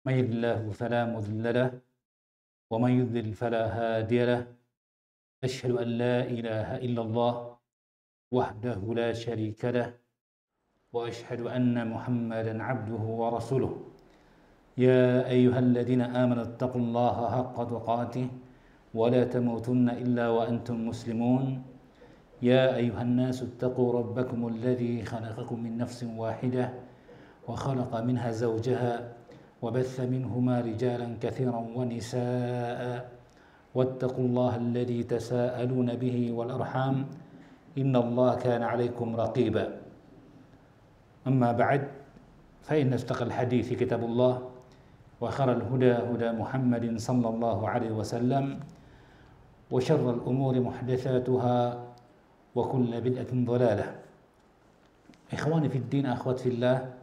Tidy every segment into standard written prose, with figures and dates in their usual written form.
من يهد الله فلا مضل له ومن يضلل فلا هادي له. أشهد أن لا إله إلا الله وحده لا شريك له وأشهد أن محمدا عبده ورسوله. يا أيها الذين آمنوا اتقوا الله حق تقاته ولا تموتن إلا وأنتم مسلمون. يا أيها الناس اتقوا ربكم الذي خلقكم من نفس واحدة وخلق منها زوجها وبث منهما رجالا كثيرا ونساء واتقوا الله الذي تساءلون به والأرحام إن الله كان عليكم رقيبا. أما بعد فإن أصدق الحديث كتاب الله وخير الهدى هدى محمد صلى الله عليه وسلم وشر الأمور محدثاتها وكل بدعة ضلالة. إخواني في الدين أخوات في الله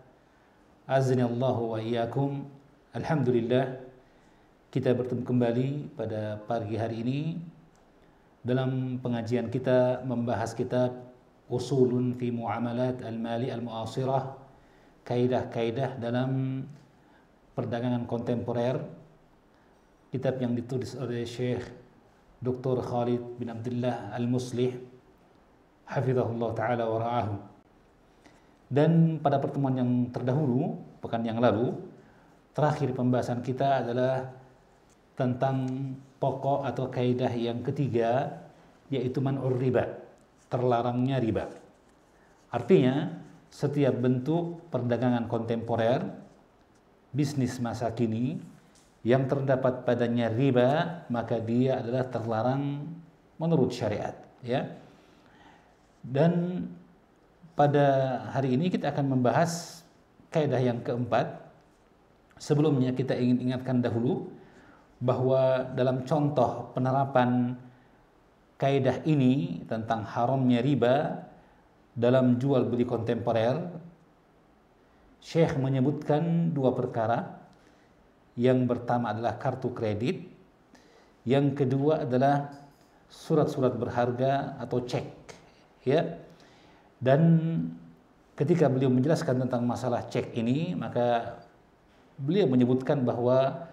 Azni Allah wa iyyakum. Alhamdulillah, kita bertemu kembali pada pagi hari ini dalam pengajian kita membahas kitab Usulun fi Muamalat al-Mali al-Mu'asirah, kaidah-kaidah dalam perdagangan kontemporer. Kitab yang ditulis oleh Syekh Dr. Khalid bin Abdullah Al-Muslih hafizahullah ta'ala wa ra'ahu. Dan pada pertemuan yang terdahulu, pekan yang lalu, terakhir pembahasan kita adalah tentang pokok atau kaidah yang ketiga, yaitu man'ur riba, terlarangnya riba. Artinya, setiap bentuk perdagangan kontemporer, bisnis masa kini, yang terdapat padanya riba, maka dia adalah terlarang menurut syariat. Ya. Dan pada hari ini kita akan membahas kaidah yang keempat. Sebelumnya kita ingin ingatkan dahulu bahwa dalam contoh penerapan kaidah ini tentang haramnya riba dalam jual beli kontemporer, Syekh menyebutkan dua perkara. Yang pertama adalah kartu kredit, yang kedua adalah surat-surat berharga atau cek, ya. Dan ketika beliau menjelaskan tentang masalah cek ini, maka beliau menyebutkan bahwa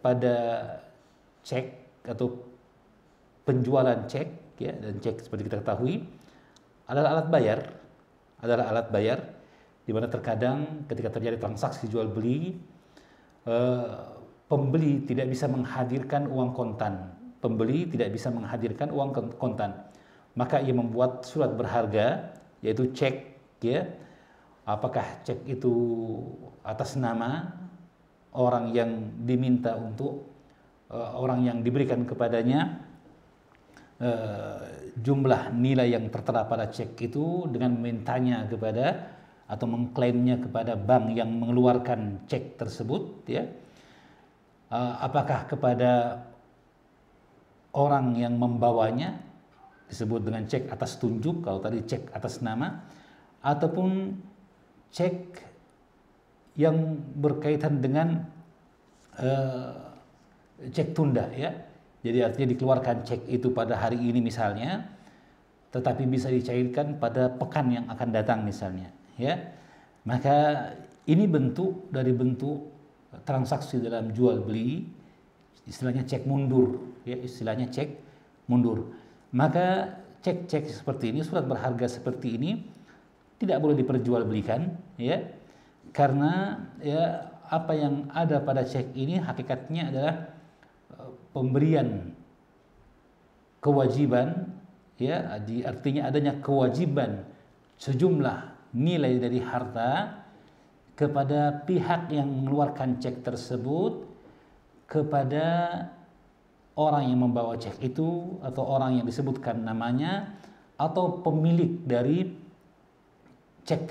pada cek atau penjualan cek, ya, dan cek seperti kita ketahui adalah alat bayar, di mana terkadang ketika terjadi transaksi jual beli, pembeli tidak bisa menghadirkan uang kontan, maka ia membuat surat berharga, yaitu cek, ya. Apakah cek itu atas nama orang yang diminta untuk orang yang diberikan kepadanya jumlah nilai yang tertera pada cek itu dengan memintanya kepada atau mengklaimnya kepada bank yang mengeluarkan cek tersebut, ya. Apakah kepada orang yang membawanya disebut dengan cek atas tunjuk, kalau tadi cek atas nama, ataupun cek yang berkaitan dengan cek tunda, ya. Jadi artinya dikeluarkan cek itu pada hari ini misalnya, tetapi bisa dicairkan pada pekan yang akan datang misalnya, ya. Maka ini bentuk dari bentuk transaksi dalam jual beli, istilahnya cek mundur, ya, istilahnya cek mundur. Maka cek-cek seperti ini, surat berharga seperti ini tidak boleh diperjualbelikan, ya, karena ya apa yang ada pada cek ini hakikatnya adalah pemberian kewajiban, ya, artinya adanya kewajiban sejumlah nilai dari harta kepada pihak yang mengeluarkan cek tersebut kepada orang yang membawa cek itu atau orang yang disebutkan namanya atau pemilik dari cek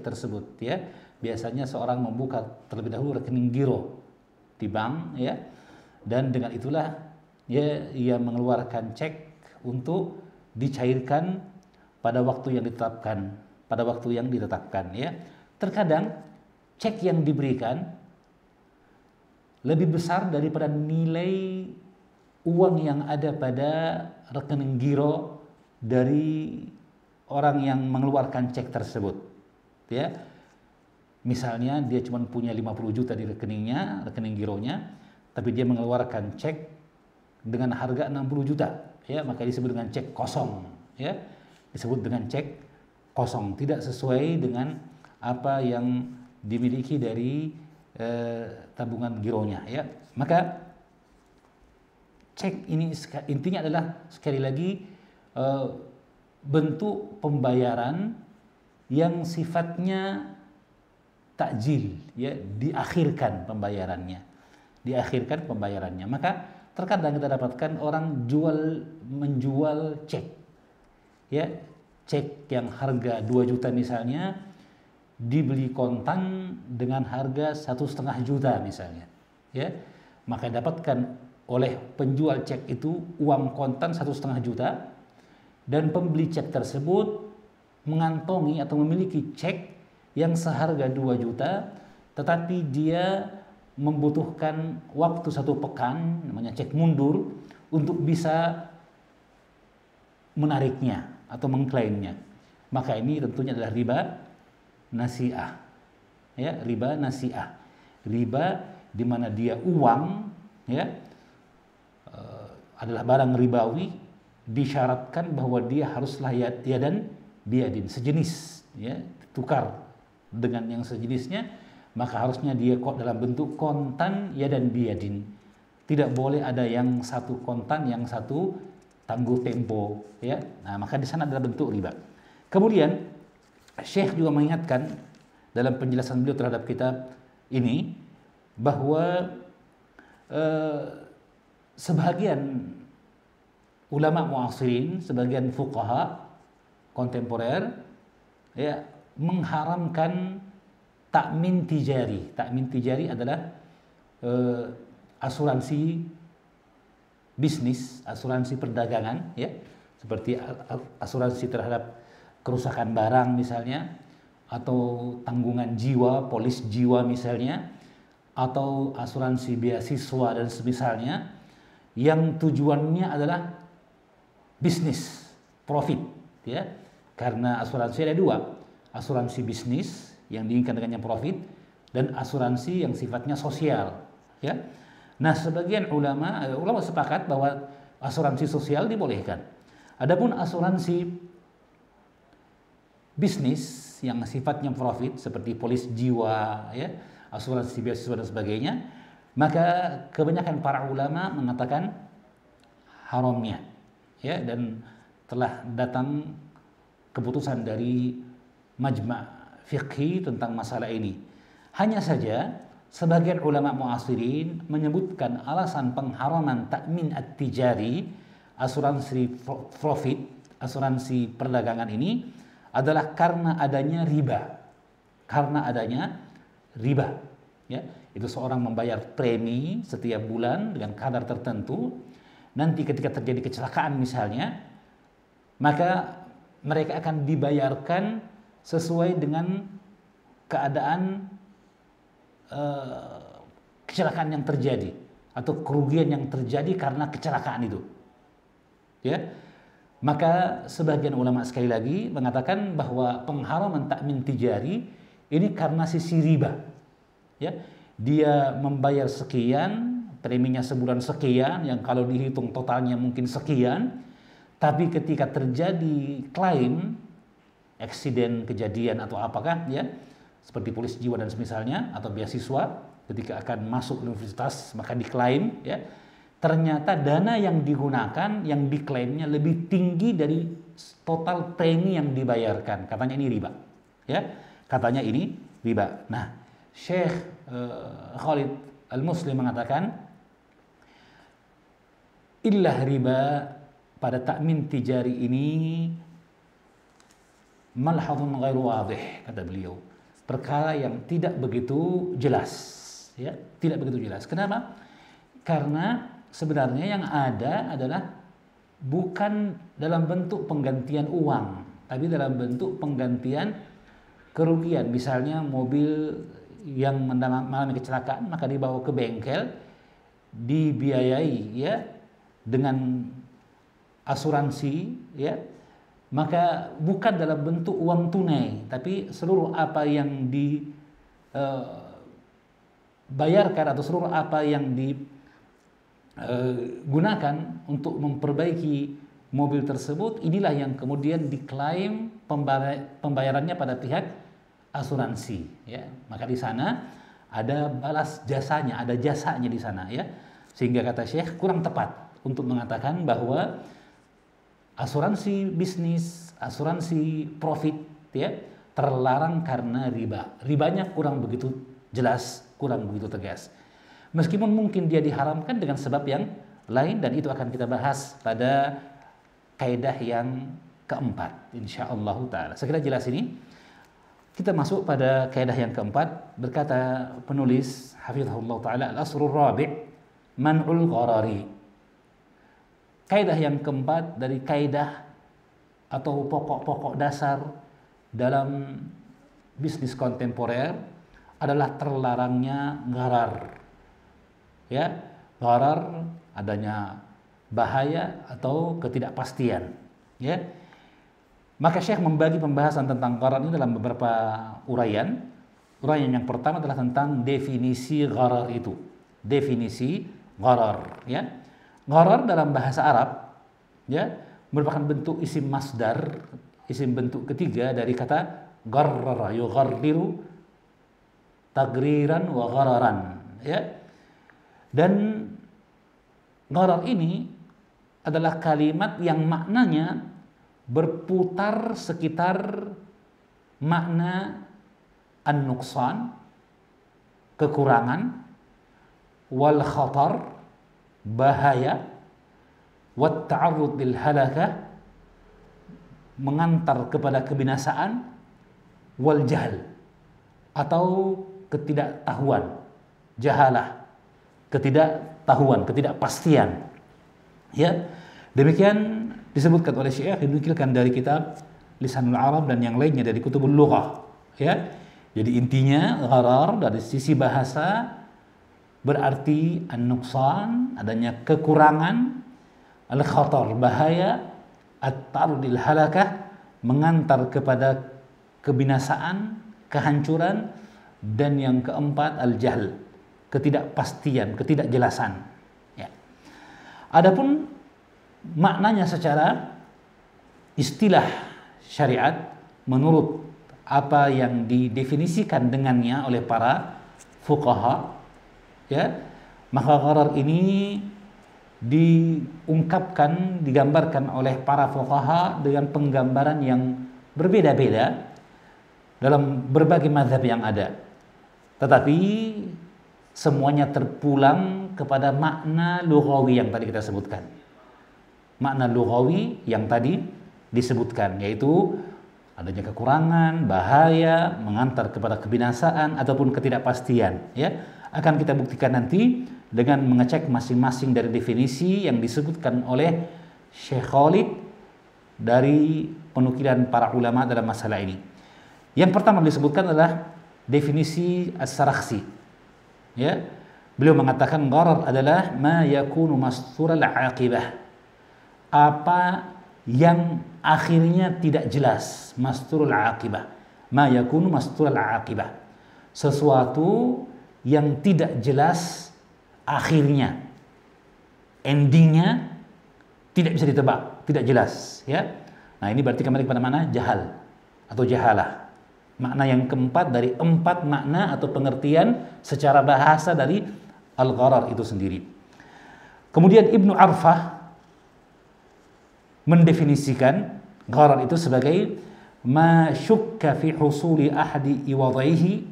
tersebut, ya. Biasanya seorang membuka terlebih dahulu rekening giro di bank, ya, dan dengan itulah, ya, ia mengeluarkan cek untuk dicairkan pada waktu yang ditetapkan, ya. Terkadang cek yang diberikan lebih besar daripada nilai uang yang ada pada rekening giro dari orang yang mengeluarkan cek tersebut, ya. Misalnya dia cuma punya 50 juta di rekeningnya, rekening gironya, tapi dia mengeluarkan cek dengan harga 60 juta, ya, maka disebut dengan cek kosong, ya. Disebut dengan cek kosong, tidak sesuai dengan apa yang dimiliki dari tabungan gironya, ya. Maka cek ini intinya adalah sekali lagi bentuk pembayaran yang sifatnya takjil, ya, diakhirkan pembayarannya. Maka terkadang kita dapatkan orang menjual cek, ya, cek yang harga 2 juta misalnya dibeli kontan dengan harga 1,5 juta misalnya, ya. Maka dapatkan oleh penjual cek itu uang kontan 1,5 juta, dan pembeli cek tersebut mengantongi atau memiliki cek yang seharga 2 juta, tetapi dia membutuhkan waktu 1 pekan, namanya cek mundur, untuk bisa menariknya atau mengklaimnya. Maka ini tentunya adalah riba nasi'ah, ya, riba nasi'ah, riba di mana dia uang, ya, adalah barang ribawi, disyaratkan bahwa dia haruslah yadan biyadin, sejenis, ya, tukar dengan yang sejenisnya, maka harusnya dia kok dalam bentuk kontan yadan biyadin. Tidak boleh ada yang satu kontan, yang satu tangguh tempo, ya. Nah, maka di sana adalah bentuk riba. Kemudian Syekh juga mengingatkan dalam penjelasan beliau terhadap kitab ini bahwa sebagian ulama mu'asirin, sebagian fuqaha kontemporer, ya, mengharamkan takmin tijari. Takmin tijari adalah asuransi bisnis, asuransi perdagangan, ya, seperti asuransi terhadap kerusakan barang misalnya, atau tanggungan jiwa, polis jiwa misalnya, atau asuransi beasiswa dan semisalnya, yang tujuannya adalah bisnis, profit, ya. Karena asuransi ada 2, asuransi bisnis yang diinginkan dengan yang profit, dan asuransi yang sifatnya sosial, ya. Nah, sebagian ulama sepakat bahwa asuransi sosial dibolehkan. Adapun asuransi bisnis yang sifatnya profit seperti polis jiwa, ya, asuransi beasiswa dan sebagainya, maka kebanyakan para ulama mengatakan haramnya, ya, dan telah datang keputusan dari majma' fiqhi tentang masalah ini. Hanya saja sebagian ulama mu'asirin menyebutkan alasan pengharaman takmin at-tijari, asuransi profit, asuransi perdagangan ini adalah karena adanya riba. Karena adanya riba, ya. Itu seorang membayar premi setiap bulan dengan kadar tertentu. Nanti ketika terjadi kecelakaan misalnya, maka mereka akan dibayarkan sesuai dengan keadaan kecelakaan yang terjadi atau kerugian yang terjadi karena kecelakaan itu, ya. Maka sebagian ulama sekali lagi mengatakan bahwa pengharaman takmin tijari ini karena sisi riba, ya. Dia membayar sekian, preminya sebulan sekian, yang kalau dihitung totalnya mungkin sekian, tapi ketika terjadi klaim, eksiden, kejadian atau apakah, ya, seperti polis jiwa dan semisalnya, atau beasiswa, ketika akan masuk universitas maka diklaim, ya, ternyata dana yang digunakan, yang diklaimnya lebih tinggi dari total premi yang dibayarkan. Katanya ini riba, ya, katanya ini riba. Nah, Syekh Khalid Al-Muslim mengatakan illah riba pada takmin tijari ini malhadun ghairu wadih, kata beliau, perkara yang tidak begitu jelas, ya, tidak begitu jelas. Kenapa? Karena sebenarnya yang ada adalah bukan dalam bentuk penggantian uang, tapi dalam bentuk penggantian kerugian. Misalnya mobil yang mengalami kecelakaan maka dibawa ke bengkel, dibiayai, ya, dengan asuransi, ya, maka bukan dalam bentuk uang tunai, tapi seluruh apa yang bayarkan atau seluruh apa yang digunakan untuk memperbaiki mobil tersebut, inilah yang kemudian diklaim pembayarannya pada pihak asuransi, ya. Maka di sana ada balas jasanya, ada jasanya di sana, ya. Sehingga kata Syekh kurang tepat untuk mengatakan bahwa asuransi bisnis, asuransi profit, ya, terlarang karena riba. Ribanya kurang begitu jelas, kurang begitu tegas. Meskipun mungkin dia diharamkan dengan sebab yang lain, dan itu akan kita bahas pada kaidah yang keempat, insyaallah taala. Sekira jelas ini. Kita masuk pada kaidah yang keempat. Berkata penulis hafizahullah taala, al-asrul rabi' man'ul gharari. Kaidah yang keempat dari kaidah atau pokok-pokok dasar dalam bisnis kontemporer adalah terlarangnya gharar. Ya, gharar adanya bahaya atau ketidakpastian, ya. Maka Syekh membagi pembahasan tentang gharar ini dalam beberapa uraian. Uraian yang pertama adalah tentang definisi gharar itu. Definisi gharar, ya. Gharar dalam bahasa Arab, ya, merupakan bentuk isim masdar, isim bentuk ketiga dari kata gharrara, yugharriru tagriran wa ghararan, ya. Dan gharar ini adalah kalimat yang maknanya berputar sekitar makna an-nuqsan, kekurangan, wal khatar, bahaya, wat ta'arrud lil halakah, mengantar kepada kebinasaan, wal jahl, atau ketidaktahuan, jahalah, ketidaktahuan, ketidakpastian. Ya, demikian disebutkan oleh Syekh, dinukilkan dari kitab Lisanul Arab dan yang lainnya dari kutubul lughah, ya. Jadi intinya gharar dari sisi bahasa berarti an-nuqsan, adanya kekurangan, al-khatar, bahaya, at-ta'arrudil halakah, mengantar kepada kebinasaan, kehancuran, dan yang keempat al-jahl, ketidakpastian, ketidakjelasan, ya. Adapun maknanya secara istilah syariat menurut apa yang didefinisikan dengannya oleh para fuqaha, ya, maka gharar ini diungkapkan, digambarkan oleh para fuqaha dengan penggambaran yang berbeda-beda dalam berbagai mazhab yang ada. Tetapi semuanya terpulang kepada makna lughawi yang tadi kita sebutkan. Makna lughawi yang tadi disebutkan, yaitu adanya kekurangan, bahaya, mengantar kepada kebinasaan ataupun ketidakpastian, ya. Akan kita buktikan nanti dengan mengecek masing-masing dari definisi yang disebutkan oleh Syekh Khalid dari penukilan para ulama dalam masalah ini. Yang pertama disebutkan adalah definisi as-Sarakhsi, ya. Beliau mengatakan gharar adalah ma yakunu mastural aqibah, apa yang akhirnya tidak jelas, masturul aqibah, ma yakunu masturul aqibah, sesuatu yang tidak jelas akhirnya, endingnya tidak bisa ditebak, tidak jelas, ya. Nah, ini berarti kembali kepada mana? Jahal atau jahalah. Makna yang keempat dari empat makna atau pengertian secara bahasa dari al-gharar itu sendiri. Kemudian Ibnu Arfah mendefinisikan gharar itu sebagai ma syukka fi husuli ahadi iwadaihi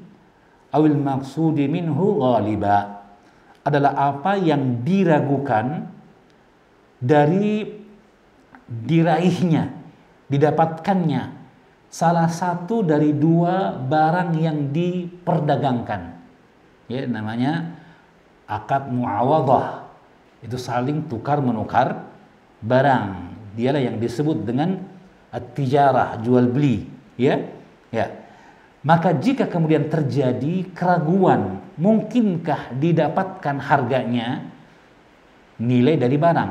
awil maqsudi minhu ghaliba, adalah apa yang diragukan dari diraihnya, didapatkannya salah satu dari dua barang yang diperdagangkan, ya, namanya akad muawadhah, itu saling tukar menukar barang. Dialah yang disebut dengan at-tijarah, jual beli, ya. Ya. Maka jika kemudian terjadi keraguan, mungkinkah didapatkan harganya, nilai dari barang,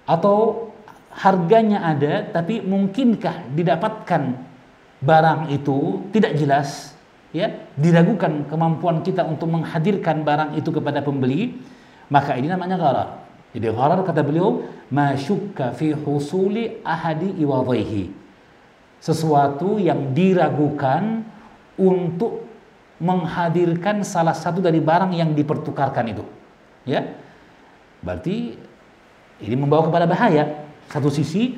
atau harganya ada tapi mungkinkah didapatkan barang itu tidak jelas, ya, diragukan kemampuan kita untuk menghadirkan barang itu kepada pembeli, maka ini namanya gharar. Jadi gharar, kata beliau, ma syukka fi husuli ahadi iwadhihi, sesuatu yang diragukan untuk menghadirkan salah satu dari barang yang dipertukarkan itu, ya. Berarti ini membawa kepada bahaya. Satu sisi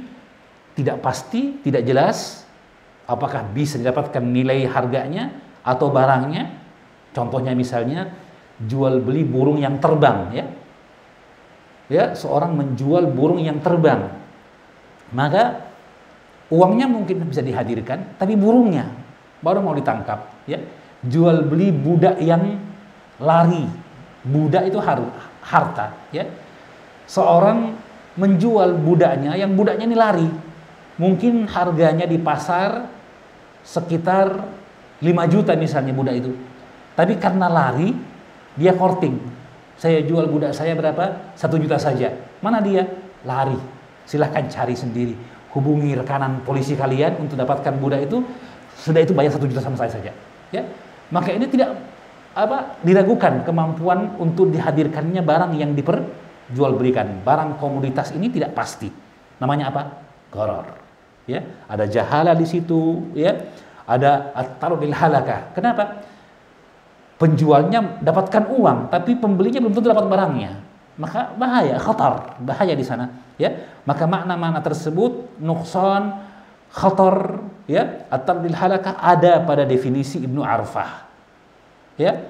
tidak pasti, tidak jelas apakah bisa didapatkan nilai harganya atau barangnya. Contohnya misalnya jual beli burung yang terbang, ya. Ya, seorang menjual burung yang terbang, maka uangnya mungkin bisa dihadirkan, tapi burungnya baru mau ditangkap, ya. Jual beli budak yang lari, budak itu harta, ya. Seorang menjual budaknya, yang budaknya ini lari, mungkin harganya di pasar sekitar 5 juta misalnya budak itu, tapi karena lari dia korting, saya jual budak saya berapa? 1 juta saja. Mana dia? Lari. Silahkan cari sendiri, hubungi rekanan polisi kalian untuk dapatkan budak itu, sudah itu bayar 1 juta sama saya saja, ya. Maka ini tidak diragukan kemampuan untuk dihadirkannya barang yang diperjualbelikan. Barang komoditas ini tidak pasti. Namanya apa? Gharar. Ya, ada jahala di situ, ya. Ada at-tarudil halakah. Kenapa? Penjualnya dapatkan uang, tapi pembelinya belum tentu dapat barangnya. Maka bahaya, khatar, bahaya di sana, ya. Maka makna-makna tersebut, nuqsan, khatar, ya, at-tarudil halakah, ada pada definisi Ibnu Arfah, ya.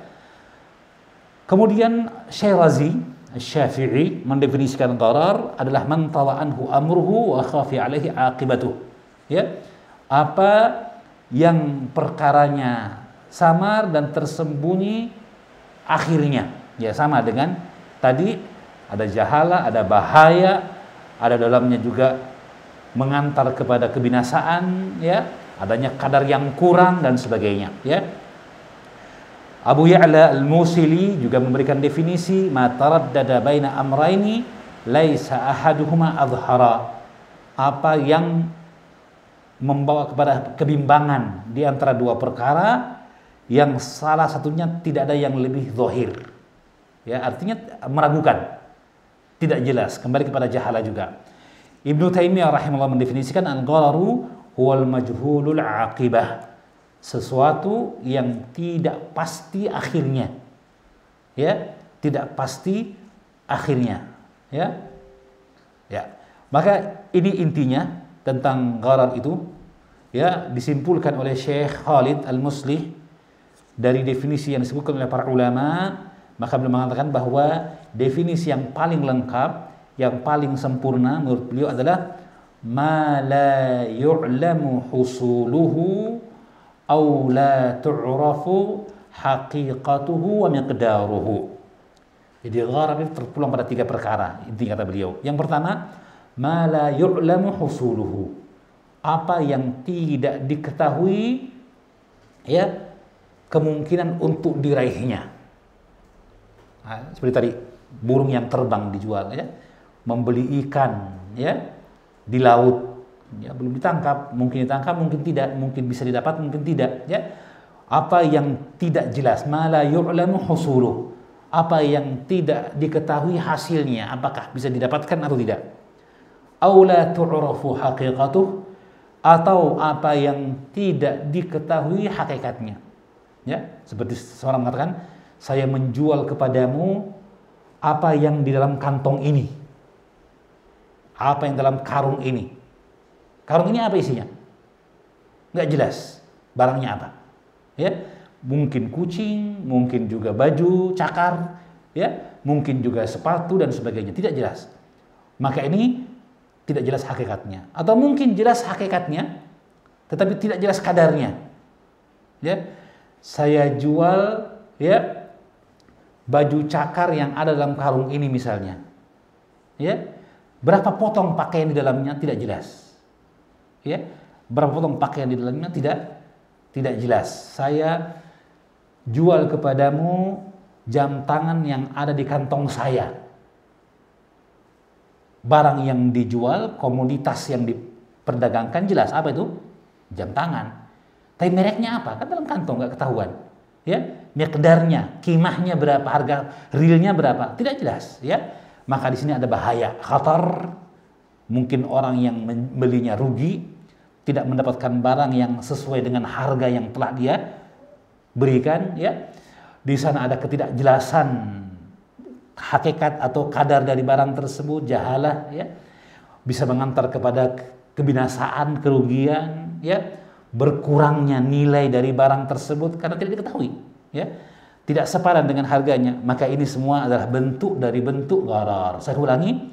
Kemudian Syirazi Asy-Syafi'i mendefinisikan gharar adalah man tawa anhu amruhu wa khafi alaihi aqibatuh, ya. Apa yang perkaranya samar dan tersembunyi akhirnya, ya, sama dengan tadi, ada jahala, ada bahaya, ada dalamnya juga mengantar kepada kebinasaan, ya, adanya kadar yang kurang dan sebagainya, ya. Abu Ya'la Al-Musili juga memberikan definisi ma taraddada baina amraini laisa ahaduhuma adhara, apa yang membawa kepada kebimbangan di antara dua perkara yang salah satunya tidak ada yang lebih zahir, ya, artinya meragukan, tidak jelas, kembali kepada jahala juga. Ibnu Taimiyah rahimahullah mendefinisikan al-ghararu huwal majhulul aqibah, sesuatu yang tidak pasti akhirnya, ya, tidak pasti akhirnya, ya. Ya, maka ini intinya tentang gharar itu, ya, disimpulkan oleh Syekh Khalid Al-Muslih dari definisi yang disebutkan oleh para ulama. Maka beliau mengatakan bahwa definisi yang paling lengkap, yang paling sempurna menurut beliau adalah ma la yu'lamu husuluhu aw la tu'rafu haqiqatuhu wa miqdaruhu. Jadi gharar itu terpulang pada 3 perkara, inti kata beliau. Yang pertama, ma la yu'lamu husuluhu, apa yang tidak diketahui, ya, kemungkinan untuk diraihnya. Nah, seperti tadi burung yang terbang dijual, ya, membeli ikan, ya, di laut, ya, belum ditangkap, mungkin ditangkap, mungkin tidak, mungkin bisa didapat, mungkin tidak, ya. Apa yang tidak jelas, ma la yu'lamu husuluhu, apa yang tidak diketahui hasilnya, apakah bisa didapatkan atau tidak. Aw la tu'rafu haqiqatuh, atau apa yang tidak diketahui hakikatnya, ya. Seperti seorang mengatakan, saya menjual kepadamu apa yang di dalam kantong ini, apa yang dalam karung ini. Karung ini apa isinya? Nggak jelas barangnya apa, ya. Mungkin kucing, mungkin juga baju cakar, ya, mungkin juga sepatu dan sebagainya, tidak jelas. Maka ini tidak jelas hakikatnya, atau mungkin jelas hakikatnya tetapi tidak jelas kadarnya, ya. Saya jual, ya, baju cakar yang ada dalam karung ini misalnya, ya, berapa potong pakaian di dalamnya tidak jelas, ya, berapa potong pakaian di dalamnya tidak jelas. Saya jual kepadamu jam tangan yang ada di kantong saya. Barang yang dijual, komoditas yang diperdagangkan jelas, apa itu? Jam tangan. Tapi mereknya apa? Kan dalam kantong, nggak ketahuan. Ya, miqdarnya, kimahnya berapa, harga realnya berapa, tidak jelas. Ya, maka di sini ada bahaya, khatar. Mungkin orang yang membelinya rugi, tidak mendapatkan barang yang sesuai dengan harga yang telah dia berikan. Ya, di sana ada ketidakjelasan hakikat atau kadar dari barang tersebut, jahalah. Ya, bisa mengantar kepada kebinasaan, kerugian. Ya, berkurangnya nilai dari barang tersebut karena tidak diketahui, ya, tidak sepadan dengan harganya. Maka ini semua adalah bentuk dari bentuk gharar. Saya ulangi,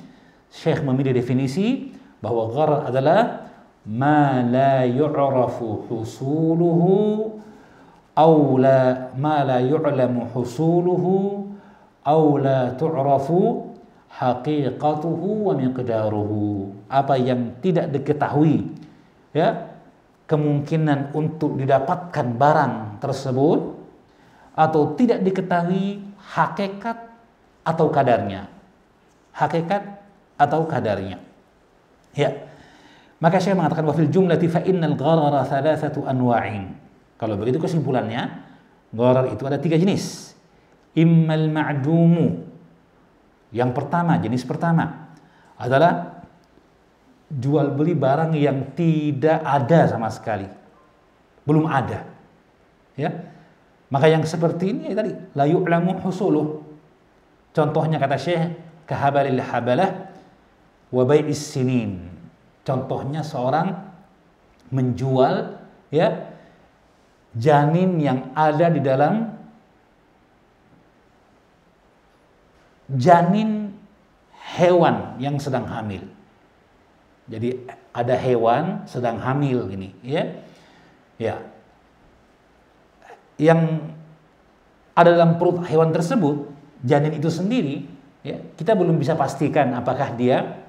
Syekh memilih definisi bahwa gharar adalah ma la yu'rafu husuluhu aw ma la yu'lamu husuluhu aw la tu'rafu haqiqatuhu wa miqdaruhu. Apa yang tidak diketahui, ya, kemungkinan untuk didapatkan barang tersebut, atau tidak diketahui hakikat atau kadarnya. Hakikat atau kadarnya. Ya. Maka saya mengatakan wa fil jumlati fa innal gharara thalathatu anwa'in. Kalau begitu kesimpulannya, gharar itu ada 3 jenis. Immal ma'dumu. Yang pertama, jenis pertama adalah jual beli barang yang tidak ada sama sekali, belum ada, ya. Maka yang seperti ini tadi la yu'lamu husuluh. Contohnya kata Syekh kahabalil habalah wa bai'is sinin. Contohnya seorang menjual, ya, janin yang ada di dalam janin hewan yang sedang hamil. Jadi ada hewan sedang hamil ini, ya, ya, yang ada dalam perut hewan tersebut, janin itu sendiri, ya, kita belum bisa pastikan apakah dia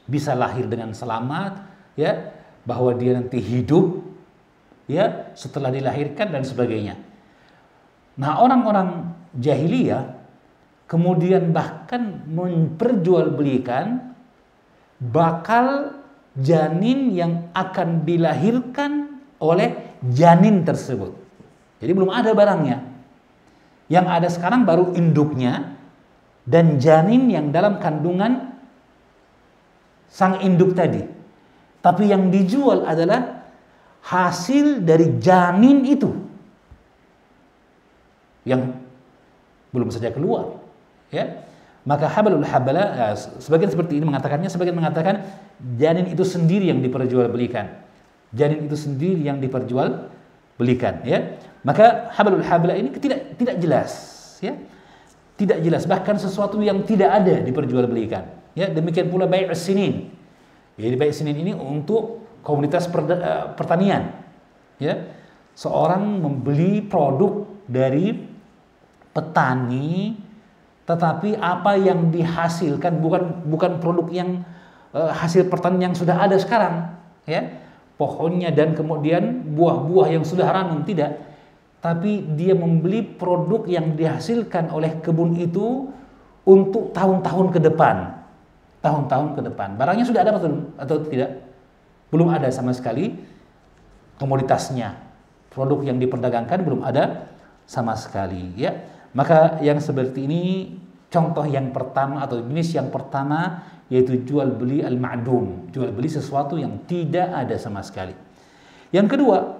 bisa lahir dengan selamat, ya, bahwa dia nanti hidup, ya, setelah dilahirkan dan sebagainya. Nah, orang-orang jahiliyah kemudian bahkan memperjualbelikan bakal janin yang akan dilahirkan oleh janin tersebut. Jadi belum ada barangnya. Yang ada sekarang baru induknya dan janin yang dalam kandungan sang induk tadi. Tapi yang dijual adalah hasil dari janin itu yang belum saja keluar, ya. Maka habalul habala, sebagian seperti ini mengatakannya, sebagian mengatakan janin itu sendiri yang diperjualbelikan. Janin itu sendiri yang diperjualbelikan, ya. Maka habalul habala ini tidak jelas, ya. Tidak jelas, bahkan sesuatu yang tidak ada diperjualbelikan, ya. Demikian pula bai'us sinin. Jadi bai'us sinin ini untuk komunitas pertanian, ya. Seorang membeli produk dari petani, tetapi apa yang dihasilkan bukan produk yang hasil pertanian yang sudah ada sekarang, ya, pohonnya dan kemudian buah-buah yang sudah ranum, tidak, tapi dia membeli produk yang dihasilkan oleh kebun itu untuk tahun-tahun ke depan. Barangnya sudah ada atau tidak? Belum ada sama sekali komoditasnya, produk yang diperdagangkan belum ada sama sekali, ya. Maka yang seperti ini contoh yang pertama atau jenis yang pertama, yaitu jual beli al-ma'dum, jual beli sesuatu yang tidak ada sama sekali. Yang kedua,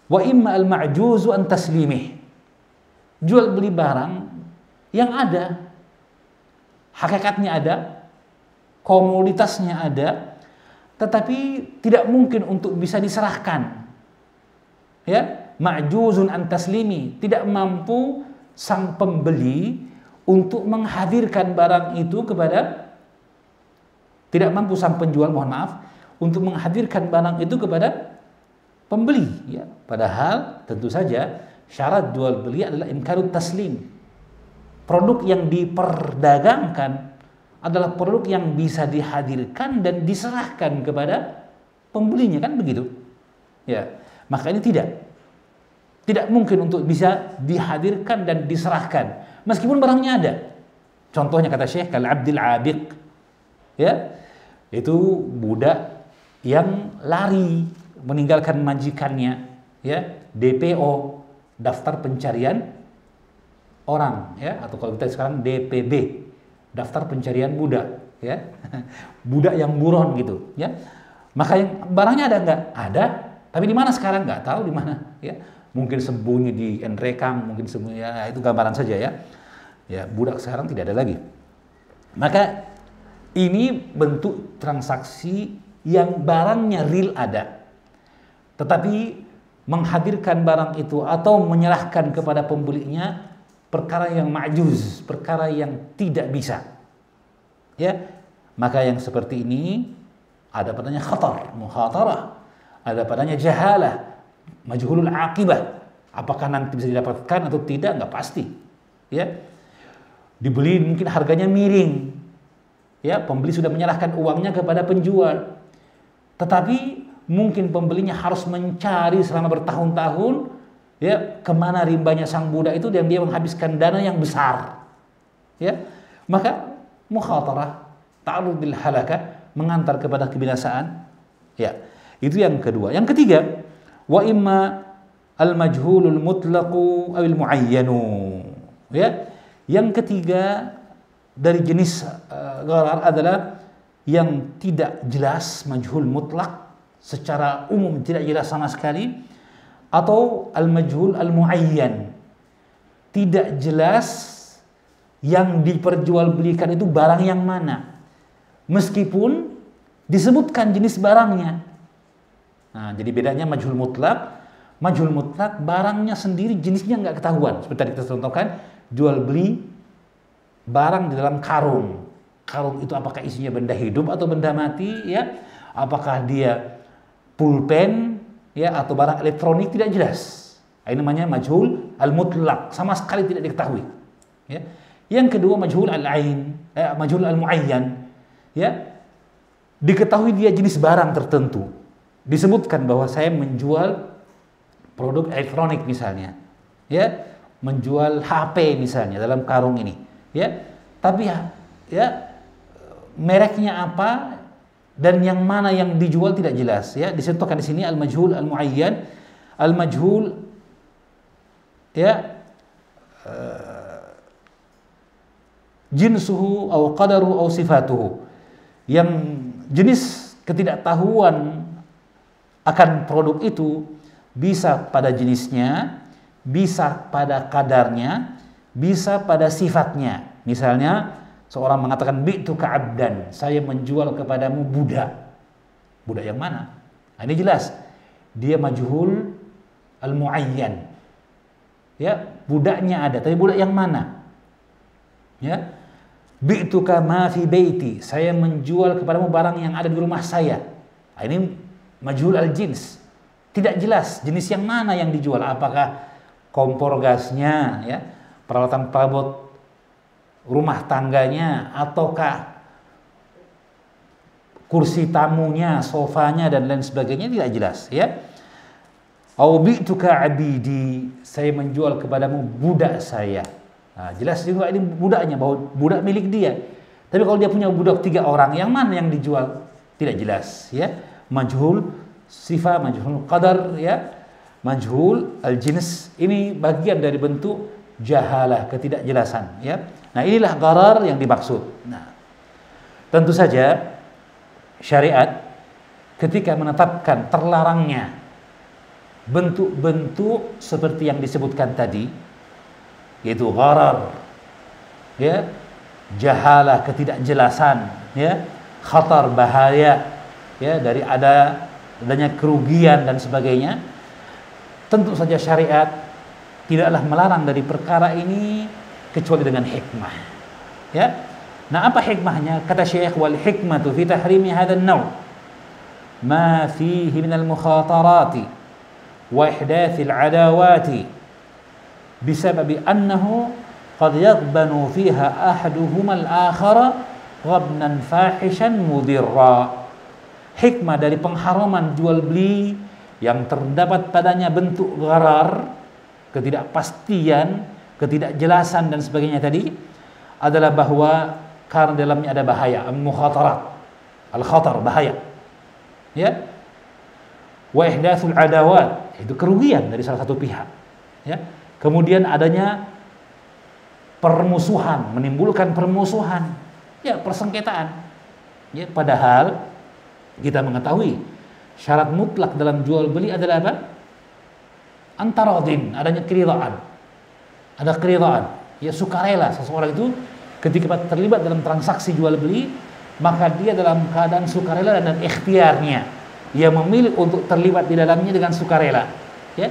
wa imma al-ma'juzu an taslimih, jual beli barang yang ada, hakikatnya ada, komoditasnya ada, tetapi tidak mungkin untuk bisa diserahkan, ya. Ma'juzun an taslimi, tidak mampu sang pembeli untuk menghadirkan barang itu kepada, tidak mampu sang penjual, mohon maaf, untuk menghadirkan barang itu kepada pembeli, ya. Padahal tentu saja syarat jual beli adalah imkanut taslim. Produk yang diperdagangkan adalah produk yang bisa dihadirkan dan diserahkan kepada pembelinya, kan begitu, ya. Maka ini tidak mungkin untuk bisa dihadirkan dan diserahkan meskipun barangnya ada. Contohnya kata Syekh kal abdil abiq, ya, itu budak yang lari meninggalkan majikannya, ya, DPO, daftar pencarian orang, ya, atau kalau kita sekarang DPB, daftar pencarian budak, ya. Budak yang buron gitu, ya. Maka yang barangnya ada nggak? Ada, tapi di mana sekarang nggak tahu di mana, ya. Mungkin sembunyi di Nrekang, mungkin sembunyi, ya, itu gambaran saja, ya. Ya, budak sekarang tidak ada lagi. Maka ini bentuk transaksi yang barangnya real ada, tetapi menghadirkan barang itu atau menyerahkan kepada pembelinya perkara yang ma'juz, perkara yang tidak bisa. Ya, maka yang seperti ini ada padanya khatar, mukhatarah, ada padanya jahalah, majhulul aqibah. Apakah nanti bisa didapatkan atau tidak, nggak pasti. Ya, dibeli mungkin harganya miring. Ya, pembeli sudah menyerahkan uangnya kepada penjual, tetapi mungkin pembelinya harus mencari selama bertahun-tahun, ya, kemana rimbanya sang budak itu, dan dia menghabiskan dana yang besar. Ya, maka mukhatarah, ta'arud bil halakah, mengantar kepada kebinasaan. Ya, itu yang kedua. Yang ketiga, wa imma al majhulul mutlaqu awil muayyanu. Ya, yang ketiga dari jenis gharar adalah yang tidak jelas, majhul mutlak, secara umum tidak jelas sama sekali, atau al-majhul al-muayyan, tidak jelas yang diperjualbelikan itu barang yang mana, meskipun disebutkan jenis barangnya. Nah, jadi bedanya majhul mutlak barangnya sendiri jenisnya nggak ketahuan. Seperti tadi kita contohkan, jual beli barang di dalam karung. Karung itu apakah isinya benda hidup atau benda mati, ya? Apakah dia pulpen, ya, atau barang elektronik, tidak jelas. Ini namanya majhul al-mutlaq, sama sekali tidak diketahui. Ya. Yang kedua majhul al-ain, majhul al-muayyan, ya. Diketahui dia jenis barang tertentu. Disebutkan bahwa saya menjual produk elektronik misalnya, ya, menjual HP misalnya dalam karung ini, ya. Tapi ya mereknya apa dan yang mana yang dijual tidak jelas, ya. Disentuhkan di sini al-majhul al-muayyan, al-majhul, ya, jinsuhu atau qadaruhu atau sifatuhu, yang jenis ketidaktahuan akan produk itu bisa pada jenisnya, bisa pada kadarnya, bisa pada sifatnya. Misalnya seorang mengatakan bi'tuka 'abdan, saya menjual kepadamu budak. Budak yang mana? Nah, ini jelas dia majhul al-muayyan. Ya, budaknya ada, tapi budak yang mana? Ya. Bi'tuka ma fi baiti, saya menjual kepadamu barang yang ada di rumah saya. Nah, ini majhul al-jins. Tidak jelas jenis yang mana yang dijual, apakah kompor gasnya, ya, peralatan perabot rumah tangganya, ataukah kursi tamunya, sofanya, dan lain sebagainya, tidak jelas, ya. Au bi'tuka 'abidi, saya menjual kepadamu budak saya. Nah, jelas juga ini budaknya, bahwa budak milik dia. Tapi kalau dia punya budak 3 orang, yang mana yang dijual? Tidak jelas, ya. Majhul sifat, majhul qadar, ya, majhul al-jins. Ini bagian dari bentuk jahalah, ketidakjelasan, ya. Nah, inilah gharar yang dimaksud. Nah, tentu saja syariat ketika menetapkan terlarangnya bentuk-bentuk seperti yang disebutkan tadi, yaitu gharar, ya, jahalah, ketidakjelasan, ya, khatar, bahaya, ya, dari adanya kerugian dan sebagainya. Tentu saja syariat tidaklah melarang dari perkara ini kecuali dengan hikmah, ya. Nah, apa hikmahnya? Kata Syekh, wal hikmatu fi tahrimi hadzal naw' ma fihi min al-mukhatarati wa ihdathil adawati bisababi annahu qad yaghbanu fiha ahaduhuma al-akhara ghabnan fahishan mudirra. Hikmah dari pengharaman jual beli yang terdapat padanya bentuk gharar, ketidakpastian, ketidakjelasan dan sebagainya tadi, adalah bahwa karena dalamnya ada bahaya, al-mukhatarat, al-khatar, bahaya, ya. wa ihdatsul adawat, itu kerugian dari salah satu pihak, ya. Kemudian adanya permusuhan, menimbulkan permusuhan, ya, persengketaan, ya. Padahal kita mengetahui syarat mutlak dalam jual beli adalah apa? Antaradin, adanya keridhaan, ada keridhaan, ya, sukarela. Seseorang itu ketika terlibat dalam transaksi jual beli, maka dia dalam keadaan sukarela dan ikhtiarnya, ia memilih untuk terlibat di dalamnya dengan sukarela, ya.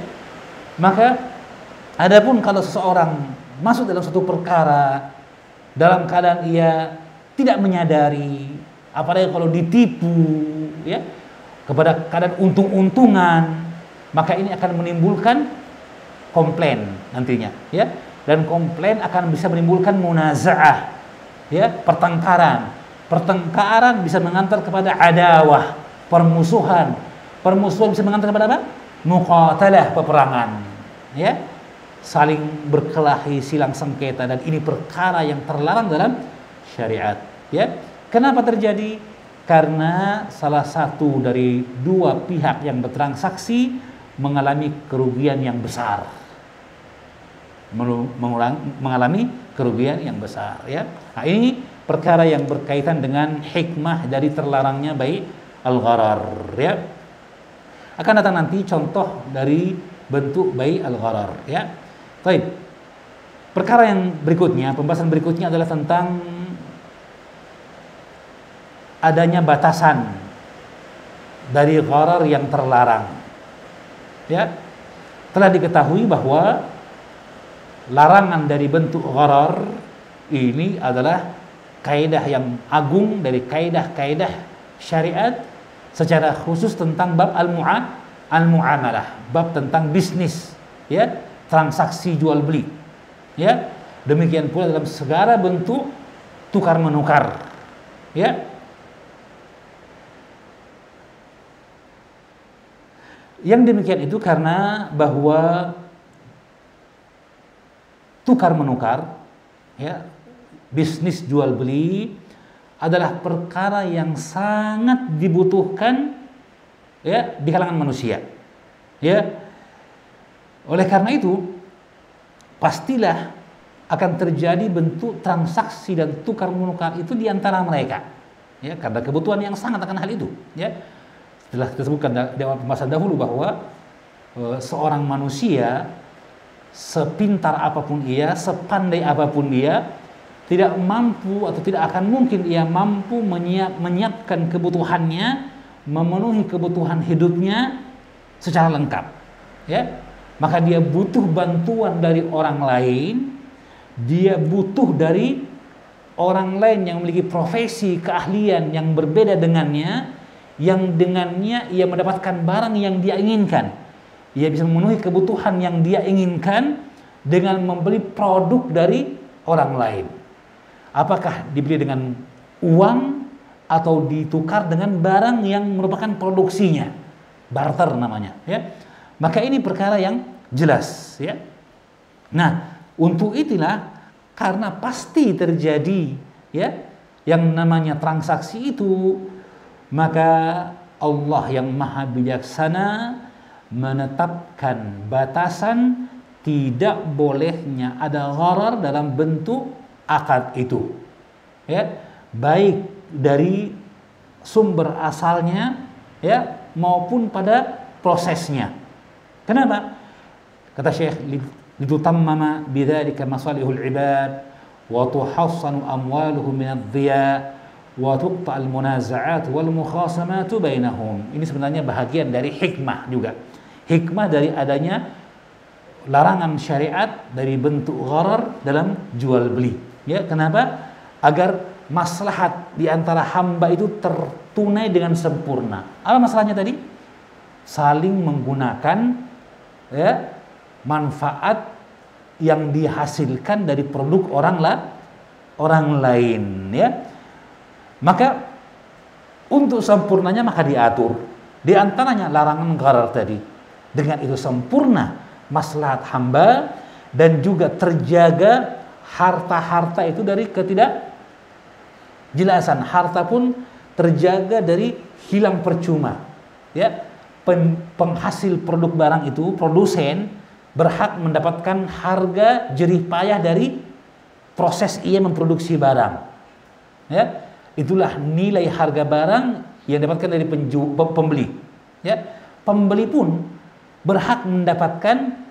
Maka adapun kalau seseorang masuk dalam suatu perkara dalam keadaan ia tidak menyadari, apalagi kalau ditipu, ya, kepada keadaan untung-untungan, maka ini akan menimbulkan komplain nantinya, ya. Dan komplain akan bisa menimbulkan munazaah, ya, pertengkaran. Pertengkaran bisa mengantar kepada adawah, permusuhan. Permusuhan bisa mengantar kepada apa? Muqatalah, peperangan, ya. Saling berkelahi, silang sengketa, dan ini perkara yang terlarang dalam syariat, ya. Kenapa terjadi? Karena salah satu dari dua pihak yang bertransaksi mengalami kerugian yang besar, mengalami kerugian yang besar, ya. Nah, ini perkara yang berkaitan dengan hikmah dari terlarangnya bai al-gharar, ya. Akan datang nanti contoh dari bentuk bai al-gharar, ya. Baik. Perkara yang berikutnya, pembahasan berikutnya adalah tentang adanya batasan dari gharar yang terlarang, ya. Telah diketahui bahwa larangan dari bentuk gharar ini adalah kaidah yang agung dari kaidah-kaidah syariat, secara khusus tentang bab al-muamalah, bab tentang bisnis, ya, transaksi jual beli, ya. Demikian pula dalam segala bentuk tukar menukar, ya. Yang demikian itu karena bahwa tukar menukar, ya, bisnis jual beli adalah perkara yang sangat dibutuhkan, ya, di kalangan manusia, ya. Oleh karena itu pastilah akan terjadi bentuk transaksi dan tukar menukar itu di antara mereka, ya, karena kebutuhan yang sangat akan hal itu, ya. Setelah kita sebutkan di awal pembahasan dahulu bahwa seorang manusia sepintar apapun ia, sepandai apapun dia, tidak mampu atau tidak akan mungkin ia mampu menyiapkan kebutuhannya, memenuhi kebutuhan hidupnya secara lengkap, ya. Maka dia butuh bantuan dari orang lain, dia butuh dari orang lain yang memiliki profesi keahlian yang berbeda dengannya, yang dengannya ia mendapatkan barang yang dia inginkan. Ia bisa memenuhi kebutuhan yang dia inginkan dengan membeli produk dari orang lain. Apakah dibeli dengan uang atau ditukar dengan barang yang merupakan produksinya, barter namanya, ya. Maka ini perkara yang jelas, ya. Nah, untuk itulah karena pasti terjadi, ya, yang namanya transaksi itu, maka Allah yang Maha Bijaksana menetapkan batasan tidak bolehnya ada gharar dalam bentuk akad itu, ya, baik dari sumber asalnya, ya, maupun pada prosesnya. Kenapa? Kata Syekh, litutammama bidzalika masalihul ibad wa tuhassanu amwaluhum min ad-dhiya wa tuqta'al munaza'at wal mukhasamatu bainahum. Ini sebenarnya bahagian dari hikmah juga. Hikmah dari adanya larangan syariat dari bentuk gharar dalam jual beli, ya. Kenapa? Agar maslahat di antara hamba itu tertunai dengan sempurna. Apa masalahnya tadi? Saling menggunakan, ya, manfaat yang dihasilkan dari produk orang lain, ya. Maka untuk sempurnanya maka diatur. Di antaranya larangan gharar tadi. Dengan itu sempurna maslahat hamba dan juga terjaga harta-harta itu dari ketidakjelasan. Harta pun terjaga dari hilang percuma, ya. penghasil produk barang itu, produsen berhak mendapatkan harga jerih payah dari proses ia memproduksi barang. Ya, itulah nilai harga barang yang didapatkan dari pembeli. Ya, pembeli pun berhak mendapatkan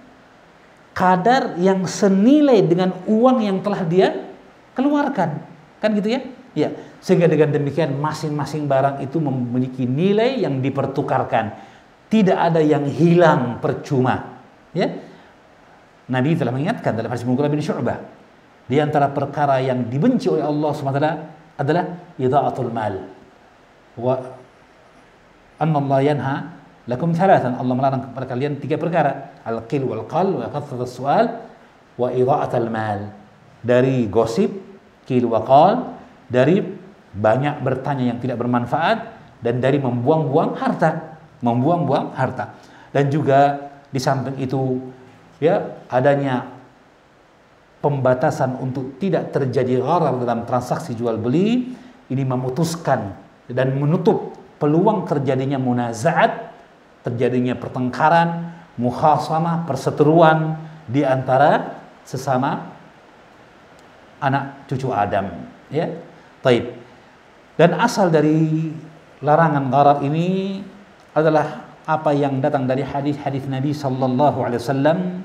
kadar yang senilai dengan uang yang telah dia keluarkan, kan gitu ya? Ya, sehingga dengan demikian masing-masing barang itu memiliki nilai yang dipertukarkan, tidak ada yang hilang percuma. Ya, Nabi telah mengingatkan dalam hadis Mughirah bin Syu'bah, di antara perkara yang dibenci oleh Allah SWT adalah idha'atul mal. Wa anna Allah yanha lakum thalathan, Allah melarang kepada kalian 3 perkara, al-qil wal qal wa kathratus su'al wa idha'atul mal. Dari gosip, qil wa qal, dari banyak bertanya yang tidak bermanfaat, dan dari membuang-buang harta. Dan juga di samping itu ya, adanya pembatasan untuk tidak terjadi gharar dalam transaksi jual beli, ini memutuskan dan menutup peluang terjadinya munazaat, terjadinya pertengkaran, mukhasamah, perseteruan di antara sesama anak cucu Adam, ya. Taib. Dan asal dari larangan gharar ini adalah apa yang datang dari hadis-hadis Nabi sallallahu alaihi wasallam,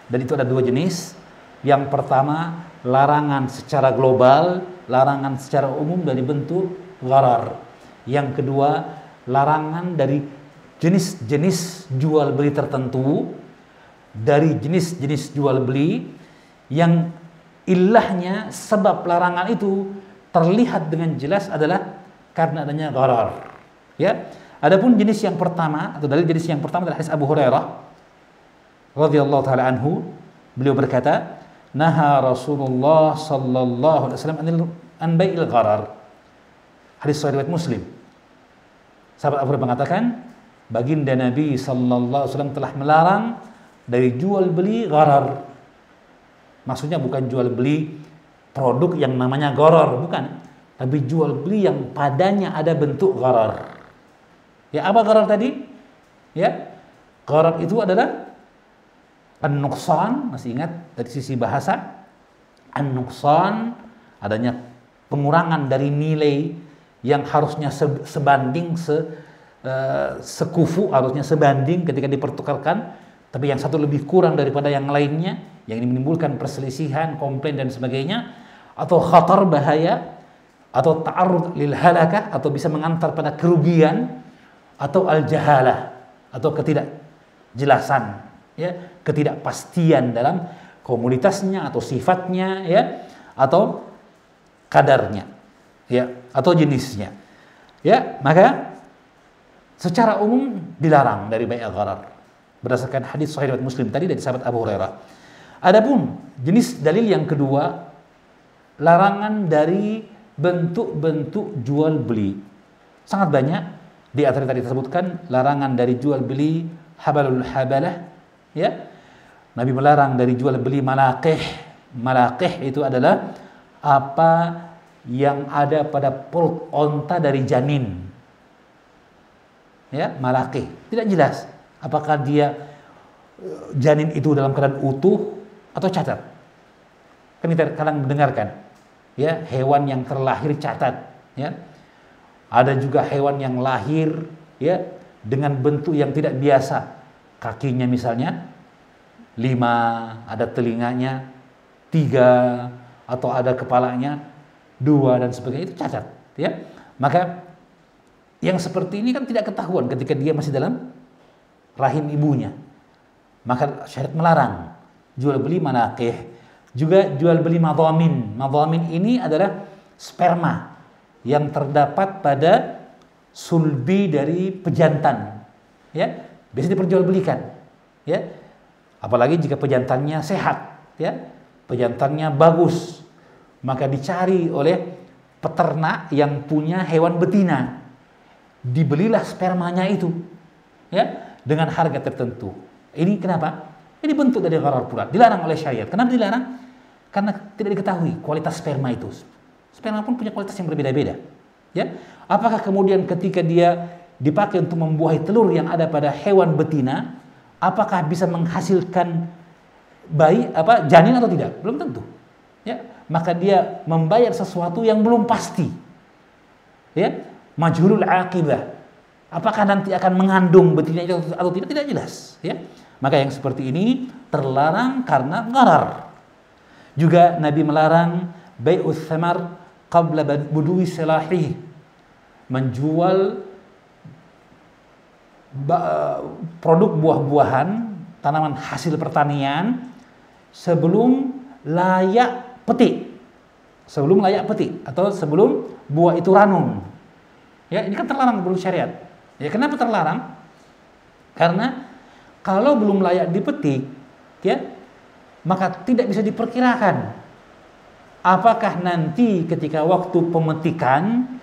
dan itu ada 2 jenis. Yang pertama, larangan secara global, larangan secara umum dari bentuk gharar. Yang kedua, larangan dari jenis-jenis jual beli tertentu, dari jenis-jenis jual beli yang ilahnya, sebab larangan itu terlihat dengan jelas adalah karena adanya gharar. Ya. Adapun jenis yang pertama, atau dari jenis yang pertama adalah hadis Abu Hurairah radhiyallahu taala anhu, beliau berkata, naha Rasulullah sallallahu alaihi wasallam an bai'il gharar. Hadis riwayat Muslim. Sahabat Abu Hurairah mengatakan, baginda Nabi sallallahu alaihi wasallam telah melarang dari jual beli gharar. Maksudnya bukan jual beli produk yang namanya gharar, bukan, tapi jual beli yang padanya ada bentuk gharar. Ya, apa gharar tadi? Ya, gharar itu adalah an-nuqsan, masih ingat dari sisi bahasa? An-nuqsan, adanya pengurangan dari nilai yang harusnya sebanding, sekufu, harusnya sebanding ketika dipertukarkan, tapi yang satu lebih kurang daripada yang lainnya, yang ini menimbulkan perselisihan, komplain dan sebagainya, atau khatar, bahaya, atau ta'arrud lil halakah, atau bisa mengantar pada kerugian, atau al-jahalah, atau ketidakjelasan, ya, ketidakpastian dalam komunitasnya atau sifatnya, ya, atau kadarnya, ya, atau jenisnya. Ya, maka secara umum dilarang dari bai' gharar berdasarkan hadis sahih riwayat Muslim tadi dari sahabat Abu Hurairah. Adapun jenis dalil yang kedua, larangan dari bentuk-bentuk jual beli. Sangat banyak. Di antara tadi disebutkan larangan dari jual beli habalul habalah, ya. Nabi melarang dari jual beli malaqih. Malaqih itu adalah apa yang ada pada perut onta dari janin. Ya, malaqih. Tidak jelas apakah dia janin itu dalam keadaan utuh atau cacat. Kan kita kadang mendengarkan, ya, hewan yang terlahir cacat, ya. Ada juga hewan yang lahir, ya, dengan bentuk yang tidak biasa. Kakinya misalnya 5, ada telinganya 3, atau ada kepalanya 2 dan sebagainya, itu cacat, ya. Maka yang seperti ini kan tidak ketahuan ketika dia masih dalam rahim ibunya. Maka syariat melarang jual beli manaqih. Juga jual beli madhamin. Madhamin ini adalah sperma yang terdapat pada sulbi dari pejantan, ya, biasanya diperjualbelikan, ya, apalagi jika pejantannya sehat, ya, pejantannya bagus, maka dicari oleh peternak yang punya hewan betina, dibelilah spermanya itu, ya, dengan harga tertentu. Ini kenapa? Ini bentuk dari gharar pula, dilarang oleh syariat. Kenapa dilarang? Karena tidak diketahui kualitas sperma itu. Sperma pun punya kualitas yang berbeda-beda, ya. Apakah kemudian ketika dia dipakai untuk membuahi telur yang ada pada hewan betina, apakah bisa menghasilkan bayi janin atau tidak? Belum tentu. Ya, maka dia membayar sesuatu yang belum pasti. Ya, majhulul aqibah. Apakah nanti akan mengandung betina itu atau tidak? Tidak jelas. Ya, maka yang seperti ini terlarang karena gharar. Juga Nabi melarang bai'us thamar qabla budui salahi, menjual produk buah-buahan, tanaman hasil pertanian sebelum layak petik. Sebelum layak petik atau sebelum buah itu ranum. Ya, ini kan terlarang menurut syariat. Ya, kenapa terlarang? Karena kalau belum layak dipetik, ya, maka tidak bisa diperkirakan apakah nanti ketika waktu pemetikan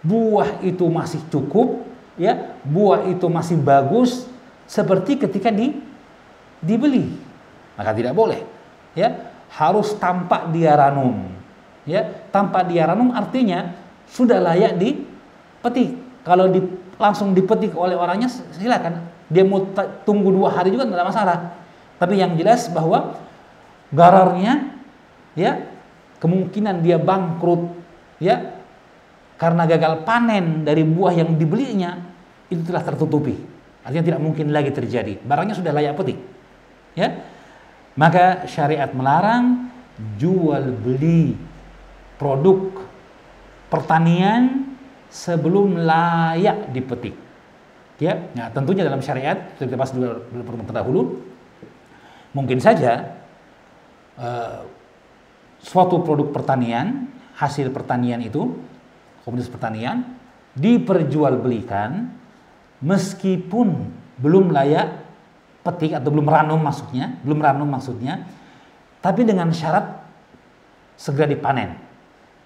buah itu masih cukup, ya, buah itu masih bagus seperti ketika dibeli. Maka tidak boleh, ya, harus tampak dia ranum. Ya, tampak dia ranum artinya sudah layak dipetik. Kalau langsung dipetik oleh orangnya silakan, dia mau tunggu 2 hari juga tidak ada masalah. Tapi yang jelas bahwa gararnya, ya, kemungkinan dia bangkrut, ya, karena gagal panen dari buah yang dibelinya itu telah tertutupi. Artinya tidak mungkin lagi terjadi. Barangnya sudah layak petik. Ya. Maka syariat melarang jual beli produk pertanian sebelum layak dipetik. Ya, nah, tentunya dalam syariat seperti kita bahas dulu terdahulu, mungkin saja suatu produk pertanian, hasil pertanian itu, komoditas pertanian diperjualbelikan meskipun belum layak petik atau belum ranum maksudnya, tapi dengan syarat segera dipanen.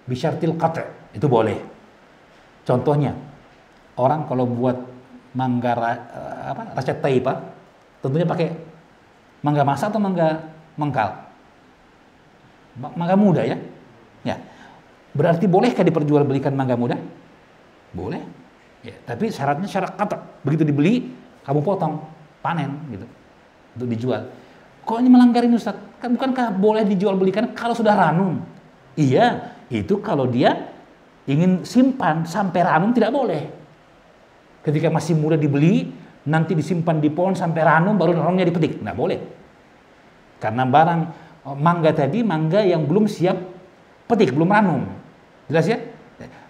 Bisyartil qat', itu boleh. Contohnya, orang kalau buat mangga racet taipa, tentunya pakai mangga masa atau mangga mengkal? Mangga muda, ya. Ya. Berarti bolehkah diperjualbelikan mangga muda? Boleh. Ya, tapi syaratnya syarat qat'. Begitu dibeli, kamu potong, panen gitu. Untuk dijual. Kok ini melanggar ini, Ustaz? Kan bukankah boleh dijual belikan kalau sudah ranum? Iya, itu kalau dia ingin simpan sampai ranum tidak boleh. Ketika masih muda dibeli, nanti disimpan di pohon sampai ranum baru ranumnya dipetik. Nggak boleh. Karena barang mangga tadi, mangga yang belum siap petik, belum ranum. Jelas ya?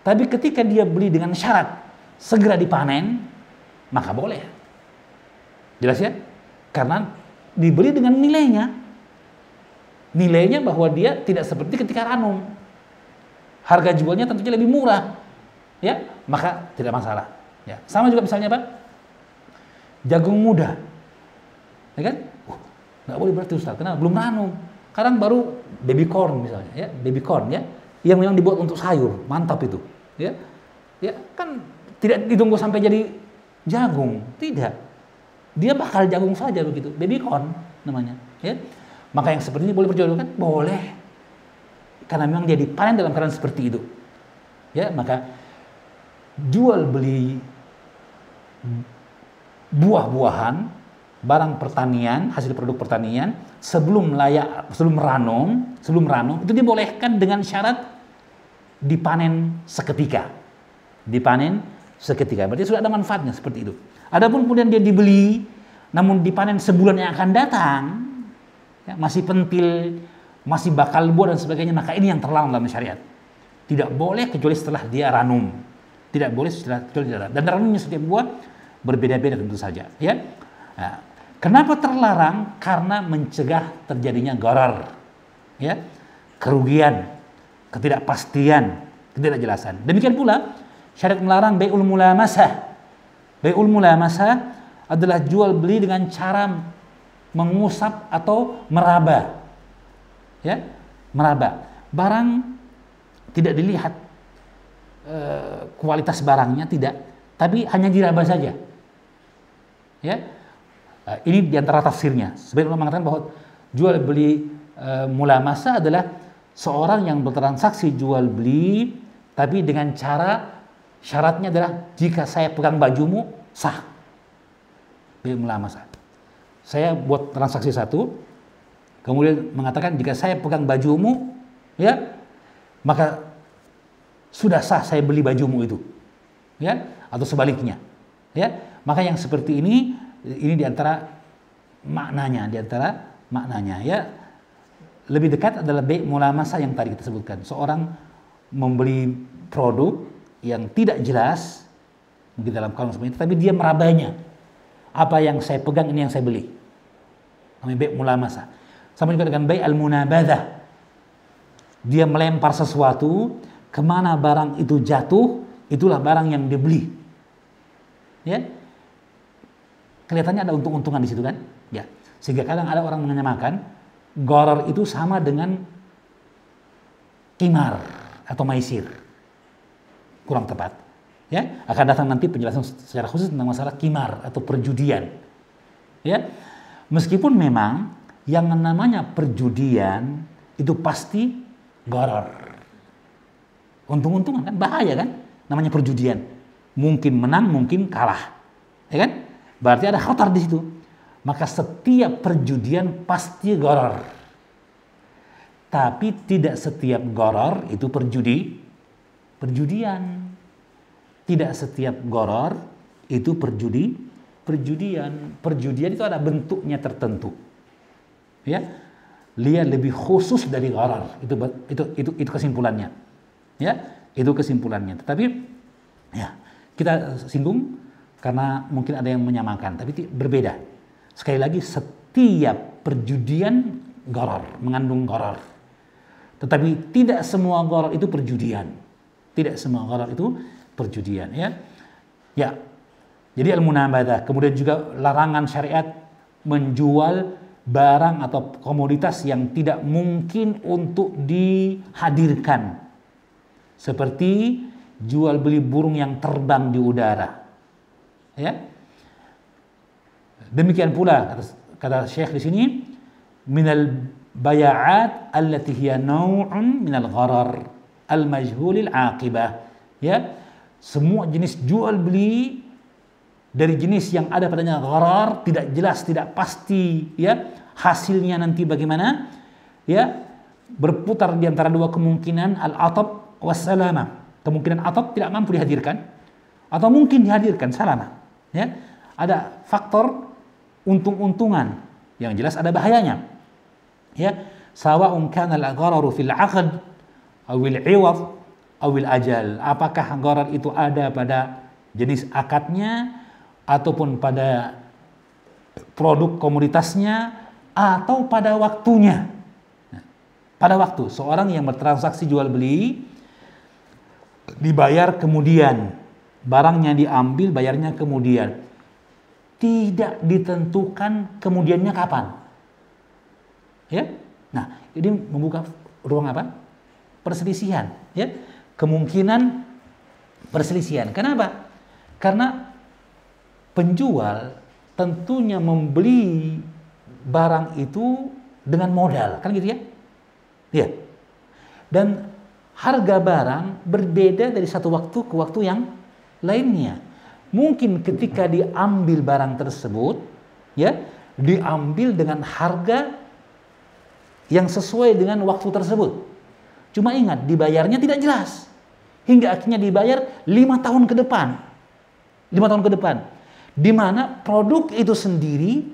Tapi ketika dia beli dengan syarat segera dipanen, maka boleh. Jelas ya? Karena dibeli dengan nilainya. Nilainya bahwa dia tidak seperti ketika ranum. Harga jualnya tentunya lebih murah. Ya, maka tidak masalah. Ya, sama juga misalnya apa? Jagung muda. Ya kan? Nggak boleh berarti, Ustaz, karena belum ranum. Sekarang baru baby corn misalnya, ya, baby corn, ya, yang memang dibuat untuk sayur, mantap itu, ya, ya kan tidak ditunggu sampai jadi jagung, tidak, dia bakal jagung saja begitu, baby corn namanya, ya, maka yang seperti ini boleh berjualan, boleh, karena memang dia dipanen dalam keadaan seperti itu, ya, maka jual beli buah-buahan, barang pertanian, hasil produk pertanian sebelum ranum itu dibolehkan dengan syarat dipanen seketika. Berarti sudah ada manfaatnya seperti itu. Adapun kemudian dia dibeli namun dipanen sebulan yang akan datang, ya, masih pentil, masih bakal buah dan sebagainya, maka ini yang terlarang dalam syariat. Tidak boleh kecuali setelah dia ranum. Tidak boleh kecuali dia ranum. Dan ranumnya setiap buah berbeda-beda tentu saja, ya. Nah, kenapa terlarang? Karena mencegah terjadinya gharar, ya, kerugian, ketidakpastian, ketidakjelasan. Demikian pula syariat melarang bai'ul mulamasah. Bai'ul mulamasah adalah jual beli dengan cara mengusap atau meraba, ya, meraba. Barang tidak dilihat kualitas barangnya, tidak, tapi hanya diraba saja. Ya, ini diantara tafsirnya. Sebagian ulama mengatakan bahwa jual beli mulamasa adalah seorang yang bertransaksi jual beli, tapi dengan cara Syaratnya adalah jika saya pegang bajumu sah. Bai' mulamasah. Saya buat transaksi satu, kemudian mengatakan jika saya pegang bajumu, ya, maka sudah sah saya beli bajumu itu, ya, atau sebaliknya, ya. Maka yang seperti ini diantara maknanya, ya. Lebih dekat adalah bai' mulamasah yang tadi kita sebutkan. Seorang membeli produk yang tidak jelas, mungkin dalam kalung seperti itu, tapi dia merabanya. Apa yang saya pegang ini yang saya beli. Namanya bai' mulamasah. Sama juga dengan bai' al-munabadzah. Dia melempar sesuatu, kemana barang itu jatuh, itulah barang yang dibeli. Ya, kelihatannya ada untung-untungan di situ kan? Ya, sehingga kadang ada orang menyamakan gharar itu sama dengan qimar atau maisir. Kurang tepat. Ya, akan datang nanti penjelasan secara khusus tentang masalah qimar atau perjudian. Ya, meskipun memang yang namanya perjudian itu pasti gharar. Untung-untungan kan, bahaya kan? Namanya perjudian. Mungkin menang, mungkin kalah. Ya kan? Berarti ada khatar di situ. Maka setiap perjudian pasti gharar. Tapi tidak setiap gharar itu perjudian. Tidak setiap gharar itu perjudian. Perjudian itu ada bentuknya tertentu. Ya. Dia lebih khusus dari gharar. Itu kesimpulannya. Ya, itu kesimpulannya. Tetapi ya, kita singgung karena mungkin ada yang menyamakan, tapi berbeda. Sekali lagi, setiap perjudian gharar, mengandung gharar. Tetapi tidak semua gharar itu perjudian. Tidak semua gharar itu perjudian, ya. Ya. Jadi al-munabadzah, kemudian juga larangan syariat menjual barang atau komoditas yang tidak mungkin untuk dihadirkan. Seperti jual beli burung yang terbang di udara. Ya. Demikian pula kata Syekh di sini, minal bay'at allati hiya naw'un minal gharar al-majhulil aqibah. Ya. Semua jenis jual beli dari jenis yang ada padanya gharar, tidak jelas, tidak pasti, ya, hasilnya nanti bagaimana, ya, berputar di antara dua kemungkinan, al-atab was-salama. Kemungkinan atab tidak mampu dihadirkan atau mungkin dihadirkan salama, ya. Ada faktor untung-untungan, yang jelas ada bahayanya, ya. Sawa'un kana al-ghararu fil 'aqd aw al-'iwad awil ajal, apakah gharar itu ada pada jenis akadnya ataupun pada produk komoditasnya atau pada waktunya. Nah, pada waktu seorang yang bertransaksi jual beli dibayar kemudian, barangnya diambil, bayarnya kemudian, tidak ditentukan kemudiannya kapan. Ya, nah ini membuka ruang apa? Perselisihan, ya. Kemungkinan perselisihan. Kenapa? Karena penjual tentunya membeli barang itu dengan modal, kan gitu ya? Iya. Dan harga barang berbeda dari satu waktu ke waktu yang lainnya. Mungkin ketika diambil barang tersebut, ya, diambil dengan harga yang sesuai dengan waktu tersebut. Cuma ingat, dibayarnya tidak jelas. Hingga akhirnya dibayar 5 tahun ke depan. 5 tahun ke depan. Di mana produk itu sendiri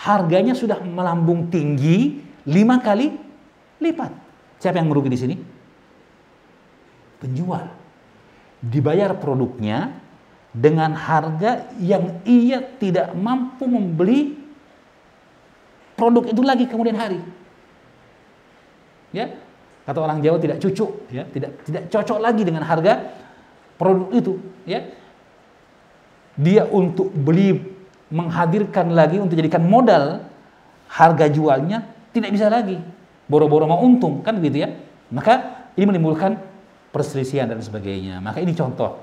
harganya sudah melambung tinggi 5 kali lipat. Siapa yang merugi di sini? Penjual. Dibayar produknya dengan harga yang ia tidak mampu membeli produk itu lagi kemudian hari. Ya. Kata orang Jawa tidak cucuk, ya, tidak cocok lagi dengan harga produk itu, ya. Dia untuk beli, menghadirkan lagi untuk jadikan modal, harga jualnya tidak bisa lagi, boro-boro mau untung, kan gitu ya. Maka ini menimbulkan perselisihan dan sebagainya. Maka ini contoh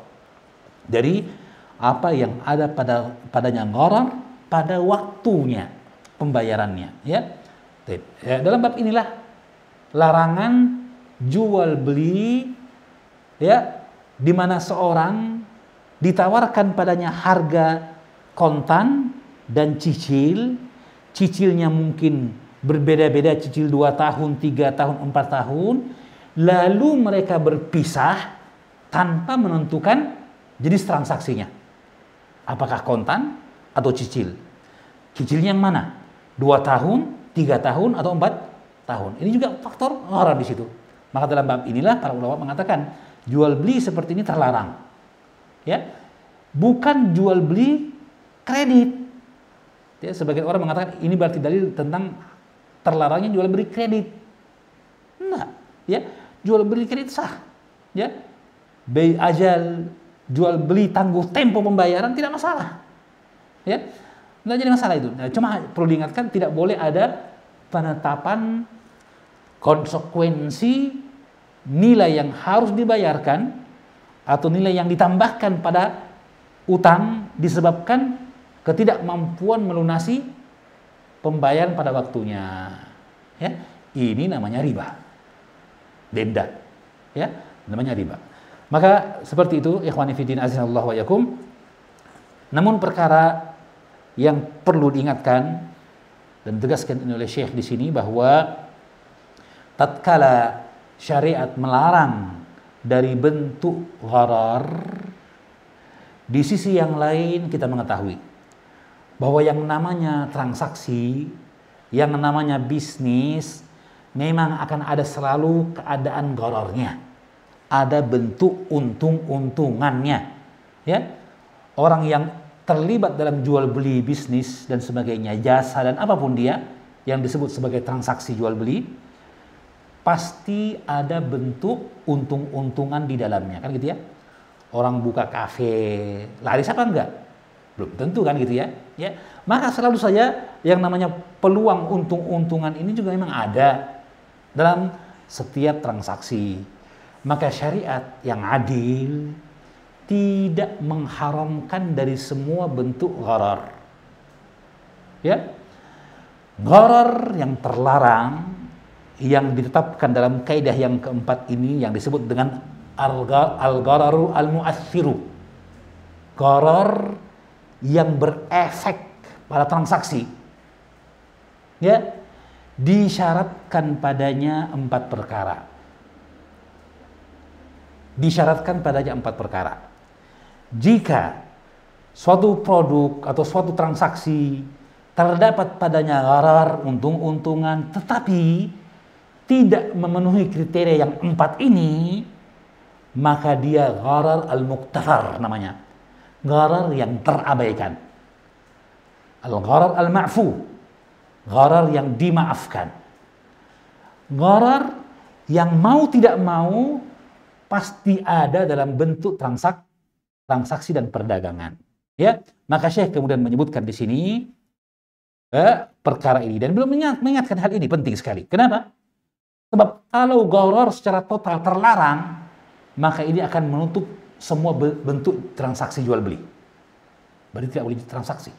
dari apa yang ada padanya gharar pada waktunya pembayarannya, ya. Dalam bab inilah larangan jual beli, ya, di mana seorang ditawarkan padanya harga kontan dan cicil, cicilnya mungkin berbeda-beda, cicil 2 tahun, 3 tahun, 4 tahun, lalu mereka berpisah tanpa menentukan jenis transaksinya. Apakah kontan atau cicil? Cicilnya yang mana? 2 tahun, 3 tahun, atau 4 tahun? Ini juga faktor gharar di situ. Maka dalam bab inilah para ulama mengatakan jual beli seperti ini terlarang. Ya, bukan jual beli kredit. Ya, sebagian orang mengatakan ini berarti dalil tentang terlarangnya jual beli kredit. Enggak, ya, jual beli kredit sah. Ya, bei ajal, jual beli tangguh tempo pembayaran tidak masalah. Ya, enggak jadi masalah itu. Nah, cuma perlu diingatkan tidak boleh ada penetapan konsekuensi nilai yang harus dibayarkan atau nilai yang ditambahkan pada utang disebabkan ketidakmampuan melunasi pembayaran pada waktunya. Ya, ini namanya riba. Denda. Ya, namanya riba. Maka seperti itu ikhwani fillah azanallahu wa yakum. Namun perkara yang perlu diingatkan dan tegaskan oleh Syekh di sini bahwa tatkala syariat melarang dari bentuk gharar, di sisi yang lain kita mengetahui bahwa yang namanya transaksi, yang namanya bisnis memang akan ada selalu keadaan ghararnya. Ada bentuk untung-untungannya. Ya. Orang yang terlibat dalam jual beli bisnis dan sebagainya, jasa dan apapun dia yang disebut sebagai transaksi jual beli, pasti ada bentuk untung-untungan di dalamnya, kan gitu ya. Orang buka kafe, laris apa enggak? Belum tentu kan gitu ya. Ya, maka selalu saja yang namanya peluang untung-untungan ini juga memang ada dalam setiap transaksi. Maka syariat yang adil tidak mengharamkan dari semua bentuk gharar. Ya. Gharar yang terlarang yang ditetapkan dalam kaidah yang keempat ini yang disebut dengan al-ghararu al-mu'assiru. Gharar yang berefek pada transaksi. Ya. Disyaratkan padanya 4 perkara. Disyaratkan padanya 4 perkara. Jika suatu produk atau suatu transaksi terdapat padanya gharar, untung-untungan, tetapi tidak memenuhi kriteria yang 4 ini, maka dia gharar al-muqtafar namanya. Gharar yang terabaikan. Al-gharar al-ma'fu. Gharar yang dimaafkan. Gharar yang mau tidak mau pasti ada dalam bentuk transaksi dan perdagangan. Ya, maka Syekh kemudian menyebutkan di sini perkara ini dan belum mengingatkan hal ini penting sekali. Kenapa? Sebab kalau gharar secara total terlarang, maka ini akan menutup semua bentuk transaksi jual beli. Berarti tidak boleh transaksi.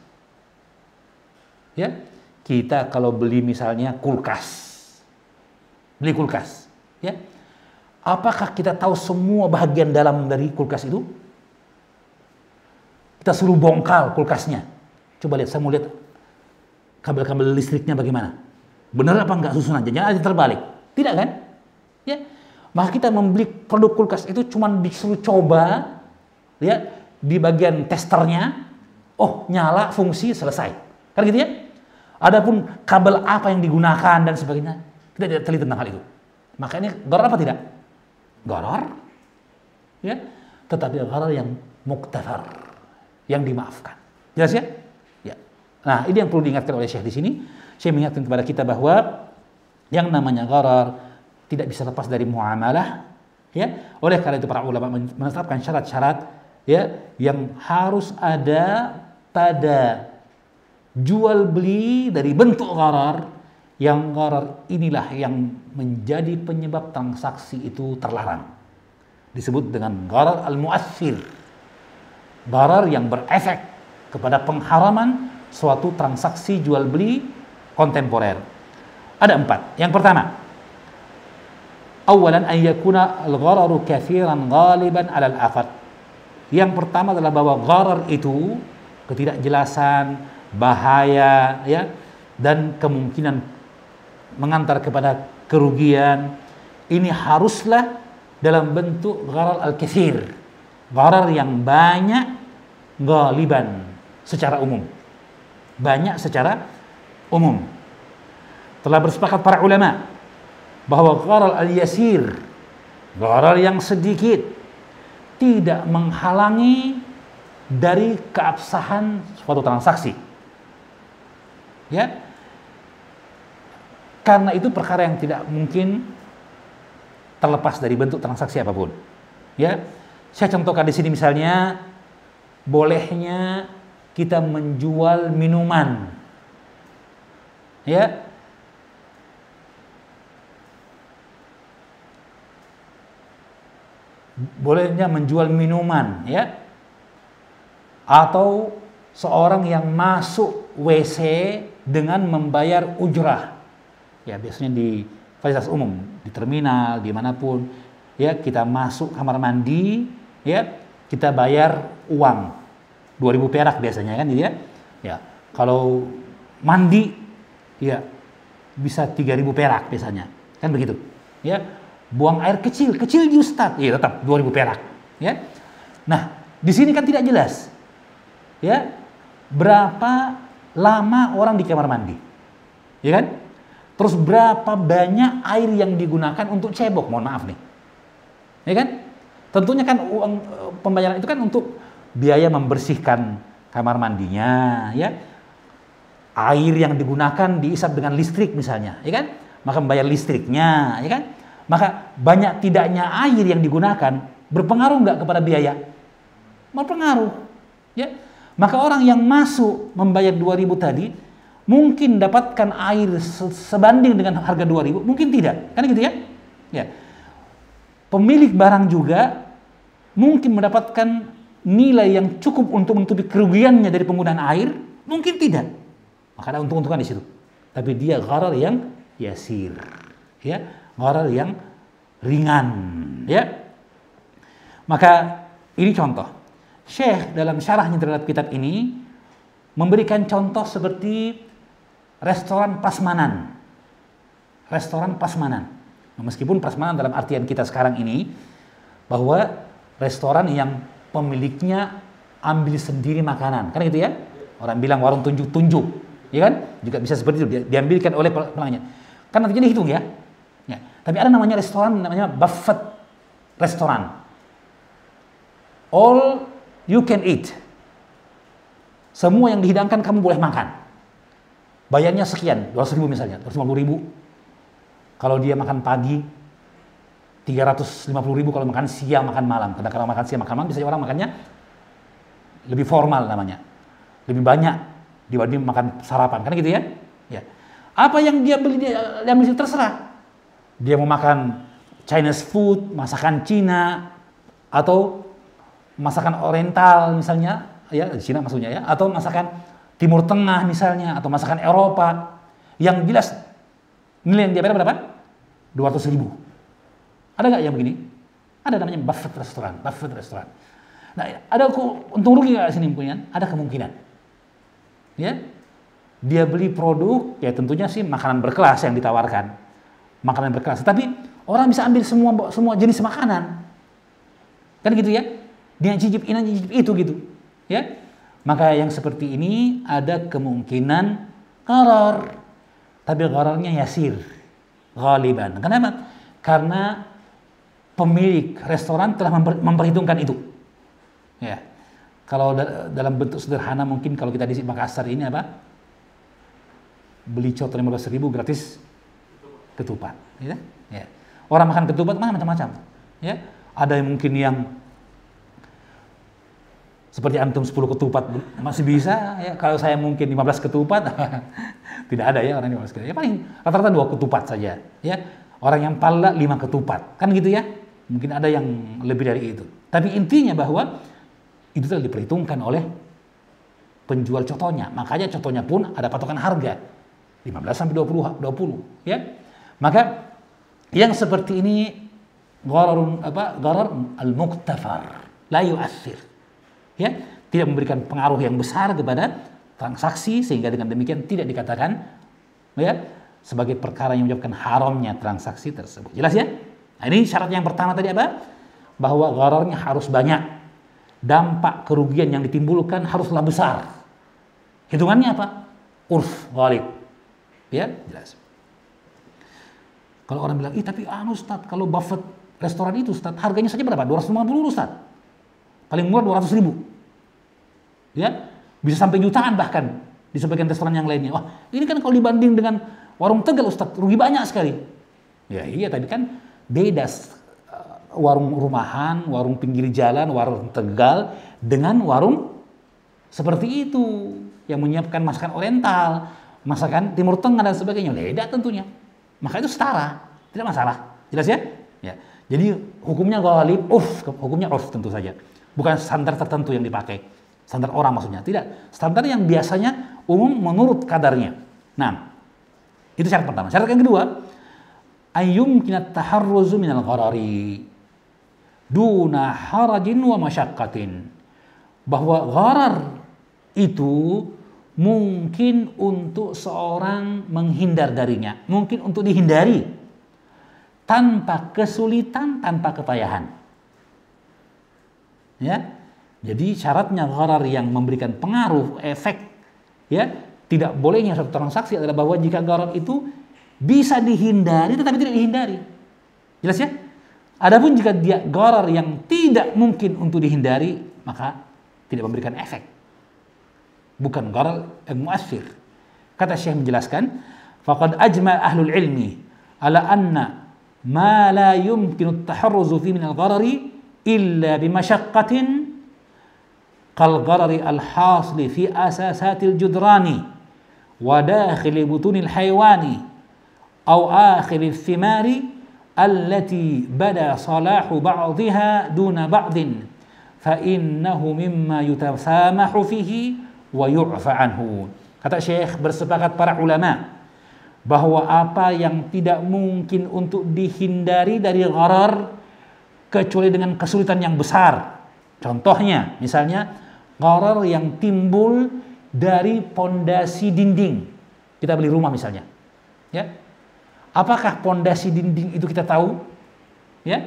Ya, kita kalau beli misalnya kulkas, beli kulkas, ya, apakah kita tahu semua bagian dalam dari kulkas itu? Kita suruh bongkar kulkasnya. Coba lihat, saya mau lihat kabel-kabel listriknya bagaimana. Benar apa enggak susunan? Jangan ada terbalik. Tidak kan? Ya. Maka kita membeli produk kulkas itu cuma disuruh coba, ya, di bagian testernya, oh nyala, fungsi, selesai. Kan gitu ya? Adapun kabel apa yang digunakan dan sebagainya, kita tidak teliti tentang hal itu. Maka ini gharar apa tidak? Gharar, ya, tetapi gharar yang muqtafar, yang dimaafkan. Jelas ya? Ya. Nah, ini yang perlu diingatkan oleh Syekh di sini. Syekh mengingatkan kepada kita bahwa yang namanya gharar tidak bisa lepas dari muamalah, ya. Oleh karena itu para ulama menetapkan syarat-syarat, ya, yang harus ada pada jual beli dari bentuk gharar. Yang gharar inilah yang menjadi penyebab transaksi itu terlarang. Disebut dengan gharar al-mu'assir. Gharar yang berefek kepada pengharaman suatu transaksi jual beli kontemporer. Ada 4. Yang pertama, Awalan an yakuna al-ghararu katsiran ghaliban 'ala al-akhar. Yang pertama adalah bahwa gharar itu ketidakjelasan, bahaya ya, dan kemungkinan mengantar kepada kerugian. Ini haruslah dalam bentuk gharar al-katsir. Gharar yang banyak, ghaliban secara umum. Banyak secara umum. Telah bersepakat para ulama bahwa gharar al-yasir, gharar yang sedikit, tidak menghalangi dari keabsahan suatu transaksi. Ya. Karena itu perkara yang tidak mungkin terlepas dari bentuk transaksi apapun. Ya. Saya contohkan di sini misalnya, bolehnya kita menjual minuman. Ya. Bolehnya menjual minuman, ya. Atau seorang yang masuk WC dengan membayar ujrah. Ya, biasanya di fasilitas umum, di terminal, dimanapun. Ya, kita masuk kamar mandi, ya, kita bayar uang 2.000 perak biasanya kan, gitu ya. Ya, kalau mandi, ya bisa 3.000 perak biasanya, kan begitu. Ya, buang air kecil di Ustadz, ya tetap 2.000 perak. Ya, nah di sini kan tidak jelas, ya berapa lama orang di kamar mandi, ya kan? Terus berapa banyak air yang digunakan untuk cebok, mohon maaf nih, ya kan? Tentunya kan uang pembayaran itu kan untuk biaya membersihkan kamar mandinya, ya. Air yang digunakan diisap dengan listrik misalnya, ya kan? Maka membayar listriknya, ya kan? Maka banyak tidaknya air yang digunakan berpengaruh nggak kepada biaya? Berpengaruh, ya. Maka orang yang masuk membayar 2.000 tadi mungkin dapatkan air sebanding dengan harga 2.000, mungkin tidak, kan gitu ya? Ya. Pemilik barang juga mungkin mendapatkan nilai yang cukup untuk menutupi kerugiannya dari penggunaan air, mungkin tidak. Maka ada untung-untungan di situ. Tapi dia gharar yang yasir, ya, gharar yang ringan, ya. Maka ini contoh. Syekh dalam syarahnya terhadap kitab ini memberikan contoh seperti restoran prasmanan. Restoran prasmanan. Meskipun prasmanan dalam artian kita sekarang ini bahwa restoran yang pemiliknya ambil sendiri makanan, kan gitu ya? Orang bilang warung tunjuk-tunjuk, ya kan? Juga bisa seperti itu, diambilkan oleh pelanggannya. Kan nantinya dihitung ya. Ya. Tapi ada namanya restoran, namanya buffet restoran. All you can eat. Semua yang dihidangkan kamu boleh makan. Bayarnya sekian, 200.000 misalnya, 250.000. Kalau dia makan pagi, 350.000 kalau makan siang, makan malam. Karena kalau makan siang, makan malam, biasanya orang makannya lebih formal namanya. Lebih banyak dibanding makan sarapan, kan gitu ya? Ya. Apa yang dia beli, dia beli terserah. Dia mau makan Chinese food, masakan Cina, atau masakan Oriental misalnya, ya di Cina maksudnya ya, atau masakan Timur Tengah misalnya, atau masakan Eropa. Yang jelas nilai yang dia bayar berapa? 200.000. Ada nggak yang begini? Ada, namanya buffet restoran, buffet restoran. Nah, ada untung rugi nggak sini punya? Ada kemungkinan. Ya, dia beli produk, ya tentunya sih makanan berkelas yang ditawarkan, makanan berkelas. Tapi orang bisa ambil semua jenis makanan, kan gitu ya? Dia cicip ini, cicip itu gitu, ya. Maka yang seperti ini ada kemungkinan gharar, tapi ghararnya yasir, ghaliban. Kenapa? Karena pemilik restoran telah memperhitungkan itu. Ya. Kalau dalam bentuk sederhana mungkin kalau kita di Makassar ini apa? Beli coto 15.000 gratis ketupat, ya. Ya. Orang makan ketupat macam-macam, ya. Ada yang mungkin yang seperti antum 10 ketupat masih bisa, ya. Kalau saya mungkin 15 ketupat tidak ada ya orang 15 ketupat. Ya paling rata-rata 2 ketupat saja, ya. Orang yang pala 5 ketupat, kan gitu ya. Mungkin ada yang lebih dari itu. Tapi intinya bahwa itu telah diperhitungkan oleh penjual cotonya. Makanya cotonya pun ada patokan harga 15 sampai 20, ya. Maka Yang seperti ini gharar al-muktafar, la yu'athir. Ya, tidak memberikan pengaruh yang besar kepada transaksi sehingga dengan demikian tidak dikatakan ya sebagai perkara yang menyebabkan haramnya transaksi tersebut. Jelas ya? Nah, ini syarat yang pertama tadi apa? Bahwa ghararnya harus banyak. Dampak kerugian yang ditimbulkan haruslah besar. Hitungannya apa? Urf ghalib. Ya, jelas. Kalau orang bilang, tapi Ustaz, kalau buffet restoran itu Ustaz, harganya saja berapa? 250 Ustaz. Paling murah 200 ribu. Ya, bisa sampai jutaan bahkan di sebagian restoran yang lainnya. Wah, ini kan kalau dibanding dengan warung Tegal Ustaz, rugi banyak sekali. Ya iya, tapi kan beda warung rumahan, warung pinggir jalan, warung Tegal dengan warung seperti itu yang menyiapkan masakan Oriental, masakan Timur Tengah dan sebagainya. Beda tentunya. Maka itu setara, tidak masalah. Jelas ya? Ya. Jadi hukumnya ghalib, hukumnya urf tentu saja. Bukan standar tertentu yang dipakai. Standar orang maksudnya. Tidak. Standar yang biasanya umum menurut kadarnya. Nah, itu syarat pertama. Syarat yang kedua, ayyumkinat taharruzu minal gharari duna harajin wa masyaqqatin. Bahwa gharar itu mungkin untuk seorang menghindar darinya, mungkin untuk dihindari tanpa kesulitan, tanpa kepayahan. Ya. Jadi syaratnya gharar yang memberikan pengaruh, efek, ya, tidak bolehnya suatu transaksi adalah bahwa jika gharar itu bisa dihindari tetapi tidak dihindari. Jelas ya? Adapun jika dia gharar yang tidak mungkin untuk dihindari, maka tidak memberikan efek. Bukan gharar yang mu'assir. Kata Syekh menjelaskan, faqad ajma ahlul ilmi ala anna ma la yumkinu at-taharruzu fi min al-gharari illa bi masyaqqatin qal gharari al-hasli fi asasatil judrani wa dakhili butunil haywani aw akhiri thimari allati bada salahu ba'dihha duna ba'din fa innahu mimma yutasamahu fihi wa yu'fa anhu. Kata Syekh, bersepakat para ulama bahwa apa yang tidak mungkin untuk dihindari dari gharar kecuali dengan kesulitan yang besar. Contohnya, misalnya gharar yang timbul dari pondasi dinding. Kita beli rumah misalnya. Ya. Apakah pondasi dinding itu kita tahu? Ya.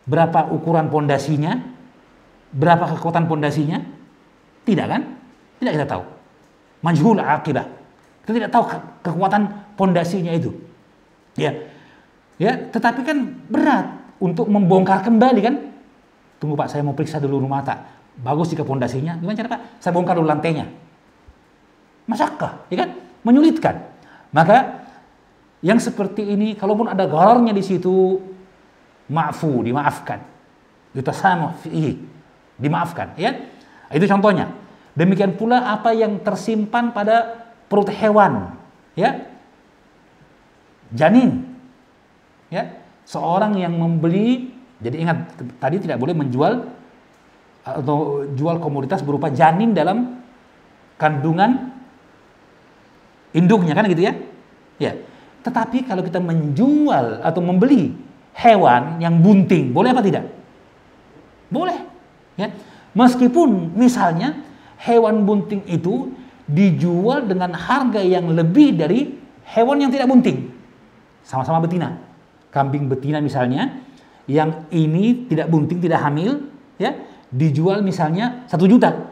Berapa ukuran pondasinya? Berapa kekuatan pondasinya? Tidak kan? Tidak kita tahu. Majhul aqibah. Kita tidak tahu kekuatan pondasinya itu. Ya. Ya, tetapi kan berat untuk membongkar kembali kan? Tunggu Pak, saya mau periksa dulu rumah tak. Bagus jika pondasinya. Gimana cara Pak? Saya bongkar dulu lantainya. Masyakkah, ya kan? Menyulitkan. Maka yang seperti ini kalaupun ada ghararnya di situ, ma'fu, dimaafkan. Yutasamuh fihi, dimaafkan, ya. Itu contohnya. Demikian pula apa yang tersimpan pada perut hewan, ya, janin, ya, seorang yang membeli, jadi ingat tadi tidak boleh menjual atau jual komoditas berupa janin dalam kandungan induknya kan gitu ya, ya. Tetapi kalau kita menjual atau membeli hewan yang bunting, boleh apa tidak? Boleh, ya, meskipun misalnya hewan bunting itu dijual dengan harga yang lebih dari hewan yang tidak bunting. Sama-sama betina. Kambing betina misalnya, yang ini tidak bunting, tidak hamil, ya, dijual misalnya 1 juta.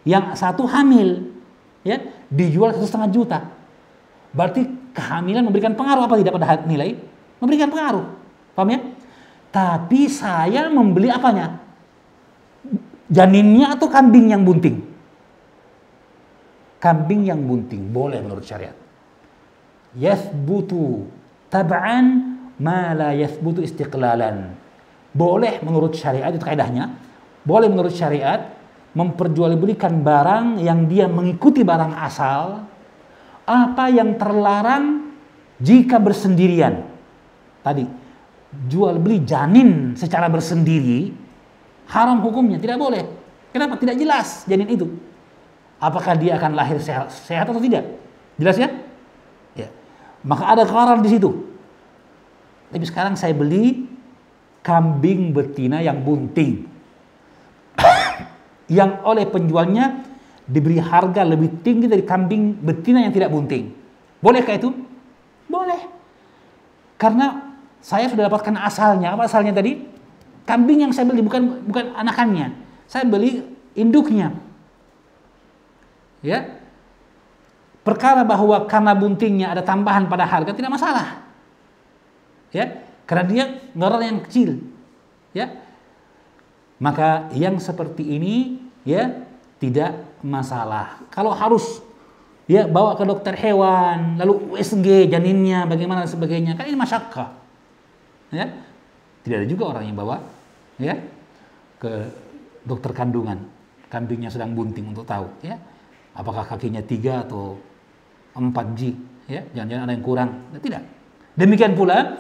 Yang satu hamil, ya, dijual 1,5 juta. Berarti kehamilan memberikan pengaruh apa tidak pada nilai? Memberikan pengaruh. Paham ya? Tapi saya membeli apanya? Janinnya atau kambing yang bunting? Kambing yang bunting boleh menurut syariat. Yathbutu tab'an ma la yathbutu istiqlalan. Boleh menurut syariat, itu kaidahnya. Boleh menurut syariat memperjualbelikan barang yang dia mengikuti barang asal. Apa yang terlarang jika bersendirian. Tadi jual beli janin secara bersendiri haram hukumnya, tidak boleh. Kenapa? Tidak jelas janin itu. Apakah dia akan lahir sehat atau tidak? Jelas ya? Ya. Maka ada gharar di situ. Tapi sekarang saya beli kambing betina yang bunting, yang oleh penjualnya diberi harga lebih tinggi dari kambing betina yang tidak bunting. Bolehkah itu? Boleh. Karena saya sudah dapatkan asalnya. Apa asalnya tadi? Kambing yang saya beli bukan anakannya. Saya beli induknya. Ya. Perkara bahwa karena buntingnya ada tambahan pada harga tidak masalah. Ya, karena dia gharar yang kecil. Ya. Maka yang seperti ini ya tidak masalah. Kalau harus ya bawa ke dokter hewan, lalu USG janinnya bagaimana dan sebagainya, kan ini masyakkah. Ya. Tidak ada juga orang yang bawa ya ke dokter kandungan, kambingnya sedang bunting untuk tahu ya apakah kakinya 3 atau 4G ya, jangan-jangan ada yang kurang. Tidak. Demikian pula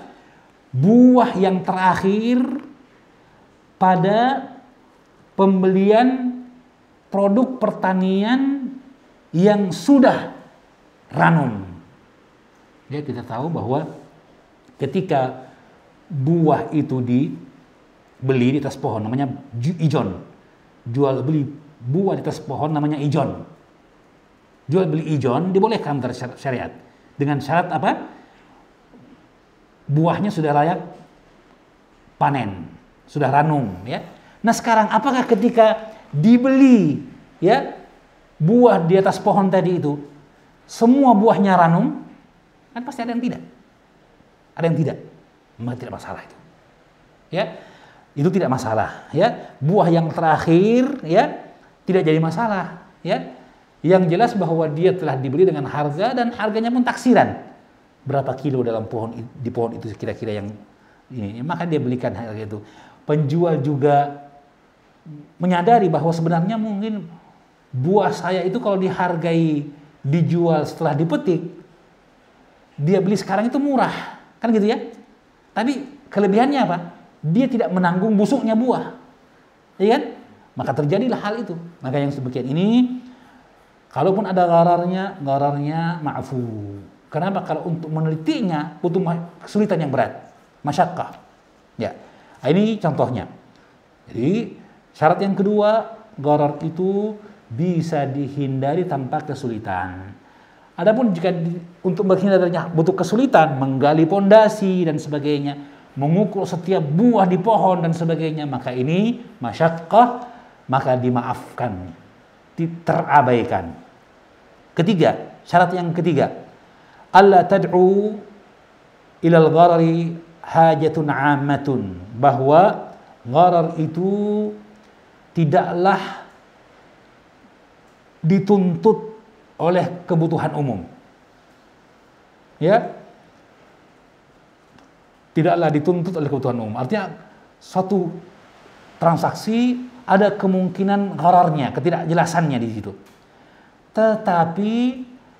buah yang terakhir pada pembelian produk pertanian yang sudah ranum. Ya, kita tahu bahwa ketika buah itu dibeli di atas pohon namanya ijon. Jual beli buah di atas pohon namanya ijon. Jual beli ijon dibolehkan menurut syariat. Dengan syarat apa? Buahnya sudah layak panen, sudah ranum ya. Nah, sekarang apakah ketika dibeli ya buah di atas pohon tadi itu semua buahnya ranum? Kan pasti ada yang tidak. Ada yang tidak. Memang tidak masalah itu. Ya. Itu tidak masalah ya. Buah yang terakhir ya tidak jadi masalah ya. Yang jelas bahwa dia telah dibeli dengan harga dan harganya pun taksiran. Berapa kilo dalam di pohon itu kira-kira yang ini, maka dia belikan harga itu. Penjual juga menyadari bahwa sebenarnya mungkin buah saya itu kalau dihargai dijual setelah dipetik, dia beli sekarang itu murah, kan gitu ya. Tapi kelebihannya apa? Dia tidak menanggung busuknya buah, ya kan? Maka terjadilah hal itu. Maka yang sebagian ini, kalaupun ada ghararnya ma'fu. Kenapa? Kalau untuk menelitinya butuh kesulitan yang berat, masyakkah. Ya, ini contohnya. Jadi syarat yang kedua, gharar itu bisa dihindari tanpa kesulitan. Adapun jika untuk menghindar darinya butuh kesulitan, menggali pondasi dan sebagainya, mengukur setiap buah di pohon dan sebagainya, maka ini masyakkah, maka dimaafkan, terabaikan. Ketiga, syarat yang ketiga, alla tad'u ilal gharari hajatun ammatun, bahwa gharar itu tidaklah dituntut oleh kebutuhan umum. Ya. Tidaklah dituntut oleh kebutuhan umum. Artinya suatu transaksi ada kemungkinan ghararnya, ketidakjelasannya di situ. Tetapi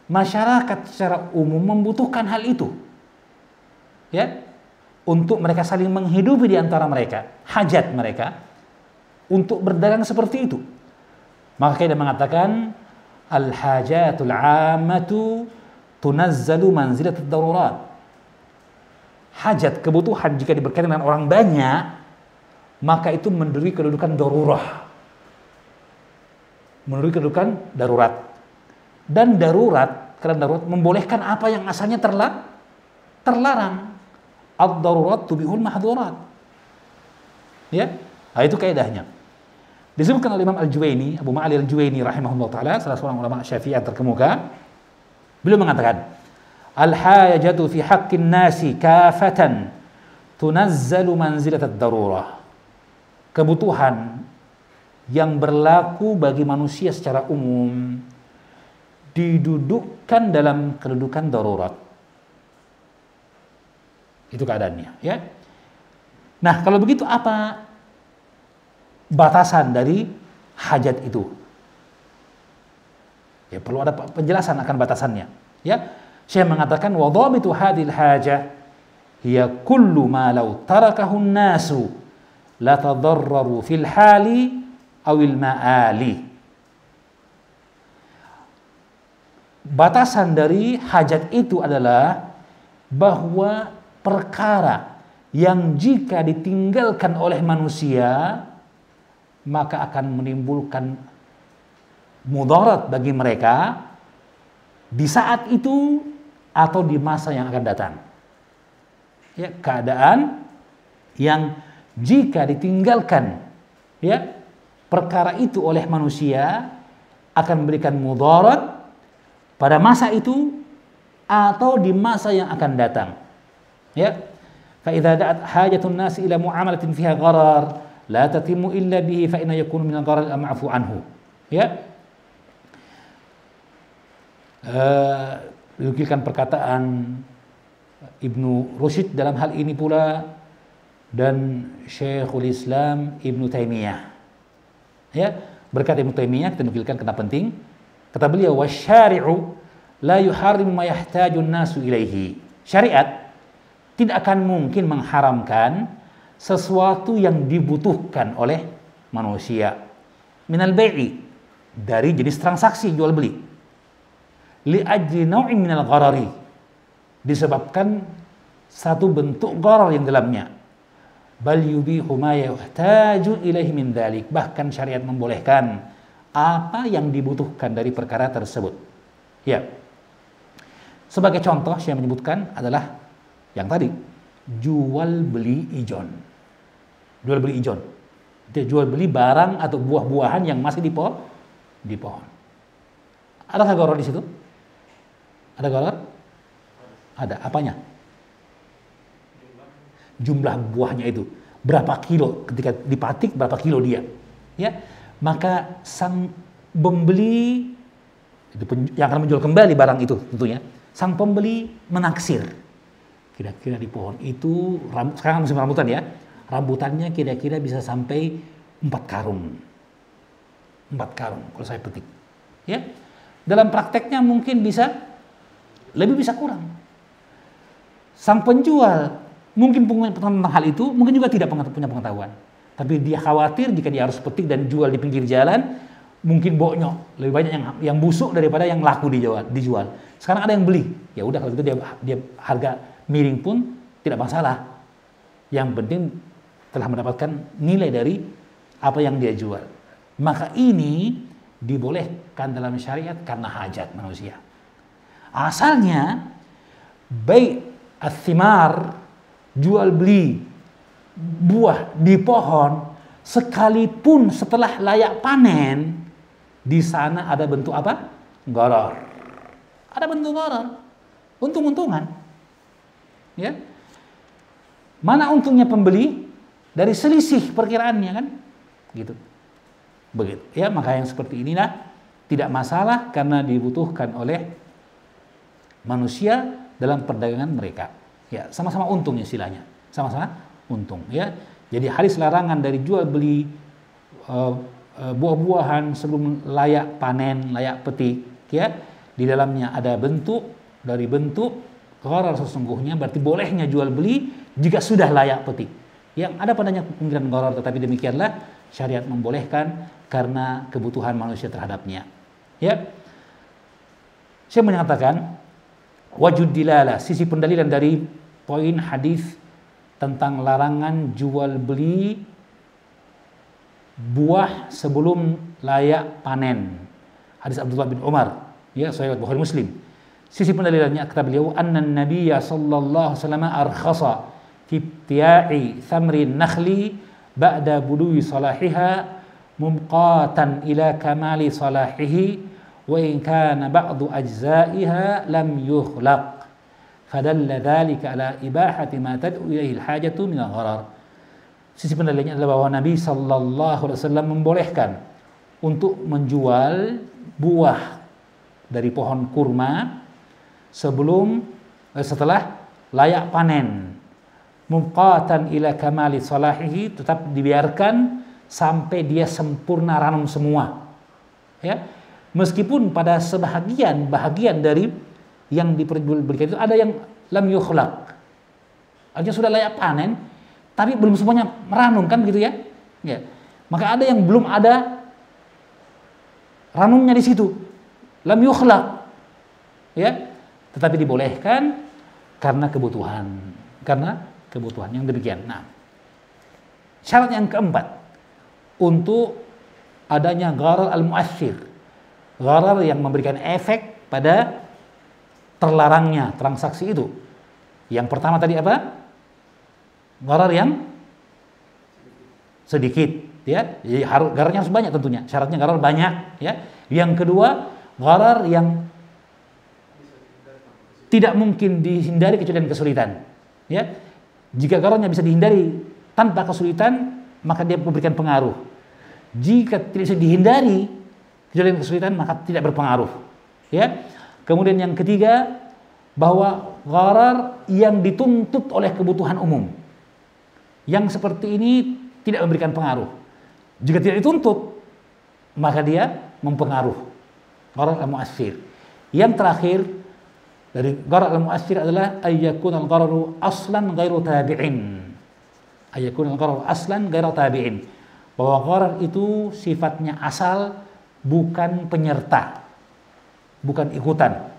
masyarakat secara umum membutuhkan hal itu. Ya. Untuk mereka saling menghidupi di antara mereka, hajat mereka untuk berdagang seperti itu. Maka kita mengatakan al-hajatul 'ammatu tunazzalu manzilat ad-darurat. Hajat, kebutuhan jika diberkaitkan dengan orang banyak, maka itu menduduki kedudukan darurah. Menduduki kedudukan darurat. Dan darurat, karena darurat membolehkan apa yang asalnya terlarang. Ad-darurat tubihul mahdhurat. Ya, nah, itu kaidahnya. Disebutkan oleh Imam Al-Juwaini, Abu Ma'ali Al-Juwaini rahimahullah ta'ala, salah seorang ulama Syafi'i yang terkemuka. Beliau mengatakan, al-hajatu fi haqqin nasi kafatan tunazzalu manzilat ad-darurah. Kebutuhan yang berlaku bagi manusia secara umum didudukkan dalam kedudukan darurat. Itu keadaannya, ya. Nah, kalau begitu apa batasan dari hajat itu? Ya, perlu ada penjelasan akan batasannya, ya. Saya mengatakan wa dhabitu hadhil hajah hiya kullu ma law tarakahu an-nasu la tadarraru fil hali awil ma'ali. Batasan dari hajat itu adalah bahwa perkara yang jika ditinggalkan oleh manusia maka akan menimbulkan mudarat bagi mereka di saat itu atau di masa yang akan datang. Ya, keadaan yang jika ditinggalkan ya perkara itu oleh manusia akan memberikan mudarat pada masa itu atau di masa yang akan datang. Ya. Fa idza da'at hajatun nas ila muamalatin fiha gharar la tatimu illa bihi fa inna yakunu min al-gharar al-ma'fu anhu. Ya. Dinukilkan perkataan Ibnu Rusyd dalam hal ini pula dan Syekhul Islam Ibnu Taimiyah. Ya, berkata Ibnu Taimiyah kita nukilkan karena penting. Kata beliau, wasyari'u la yuharrimu ma yahtaju an-nasu ilaihi. Syariat tidak akan mungkin mengharamkan sesuatu yang dibutuhkan oleh manusia. Minal bai'i, dari jenis transaksi jual beli. Li ajli naw'in minal gharari, disebabkan satu bentuk gharar yang dalamnya. Bal yubihu ma yahtaju ilaihi min dzalik, bahkan syariat membolehkan apa yang dibutuhkan dari perkara tersebut. Ya. Sebagai contoh saya menyebutkan adalah yang tadi jual beli ijon. Jual beli ijon. Dia jual beli barang atau buah-buahan yang masih di pohon. Adakah gharar di situ? Ada gharar? Ada. Apanya? Jumlah buahnya itu. Berapa kilo ketika dipatik, berapa kilo dia. Ya. Maka sang pembeli itu yang akan menjual kembali barang itu tentunya. Sang pembeli menaksir. Kira-kira di pohon itu, sekarang musim rambutan ya, rambutannya kira-kira bisa sampai 4 karung. 4 karung kalau saya petik. Ya. Dalam prakteknya mungkin bisa lebih bisa kurang. Sang penjual mungkin punya tentang hal itu, mungkin juga tidak punya pengetahuan. Tapi dia khawatir jika dia harus petik dan jual di pinggir jalan, mungkin bonyok. Lebih banyak yang busuk daripada yang laku dijual. Sekarang ada yang beli. Ya udah kalau gitu dia harga miring pun tidak masalah. Yang penting telah mendapatkan nilai dari apa yang dia jual. Maka ini dibolehkan dalam syariat karena hajat manusia. Asalnya bai' ats-thimar, jual beli buah di pohon, sekalipun setelah layak panen, di sana ada bentuk apa? Gharar. Ada bentuk gharar. Untung-untungan. Ya. Mana untungnya pembeli dari selisih perkiraannya kan? Gitu. Begitu. Ya, maka yang seperti inilah tidak masalah karena dibutuhkan oleh manusia dalam perdagangan mereka. Ya, sama-sama untung istilahnya. Sama-sama untung, ya. Jadi hadis larangan dari jual beli buah-buahan sebelum layak panen, layak petik, ya. Di dalamnya ada bentuk gharar sesungguhnya, berarti bolehnya jual beli jika sudah layak petik. Yang ada padanya pemikiran gharar, tetapi demikianlah syariat membolehkan karena kebutuhan manusia terhadapnya. Ya. Saya menyatakan wajud dilalah, sisi pendalilan dari poin hadis tentang larangan jual beli buah sebelum layak panen. Hadis Abdullah bin Umar, ya, sahih Bukhari Muslim. Sisi pendalilannya kata beliau, anna Nabiyya sallallahu alaihi wasallam arkhasa fi ibtiya'i thamri nakhli ba'da budui salahiha mumqatan ila kamali salahihi wa in kana ba'du ajza'iha lam yukhlaq. Fadalla dzalika ala ibahati ma tad'u ilaihi al-hajatu min al-gharar. Sisi pendalilannya adalah bahwa Nabi sallallahu alaihi wasallam membolehkan untuk menjual buah dari pohon kurma setelah layak panen. Muqatan ila kamali salahihi, tetap dibiarkan sampai dia sempurna ranum semua. Ya. Meskipun pada bahagian dari yang diperjualbelikan itu ada yang lam yukhlaq. Artinya sudah layak panen, tapi belum semuanya meranum kan begitu ya? Ya. Maka ada yang belum ada ranumnya di situ. Lam yukhlaq. Ya. Tetapi dibolehkan karena kebutuhan. Karena kebutuhan. Yang demikian. Nah, syarat yang keempat untuk adanya gharar al-mu'assir, gharar yang memberikan efek pada terlarangnya transaksi itu. Yang pertama tadi apa? Gharar yang sedikit, ya. Jadi ghararnya harus banyak tentunya. Syaratnya gharar banyak, ya. Yang kedua, gharar yang tidak mungkin dihindari kecuali dengan kesulitan, ya. Jika ghararnya bisa dihindari tanpa kesulitan, maka dia memberikan pengaruh. Jika tidak bisa dihindari kecuali dengan kesulitan, maka tidak berpengaruh, ya. Kemudian yang ketiga, bahwa gharar yang dituntut oleh kebutuhan umum. Yang seperti ini tidak memberikan pengaruh. Jika tidak dituntut, maka dia mempengaruh. Gharar al-mu'assir. Yang terakhir dari gharar al-mu'assir adalah ayyakun al-ghararu aslan ghairu tabi'in. Ayyakun al-ghararu aslan ghairu tabi'in. Bahwa gharar itu sifatnya asal, bukan penyerta, bukan ikutan.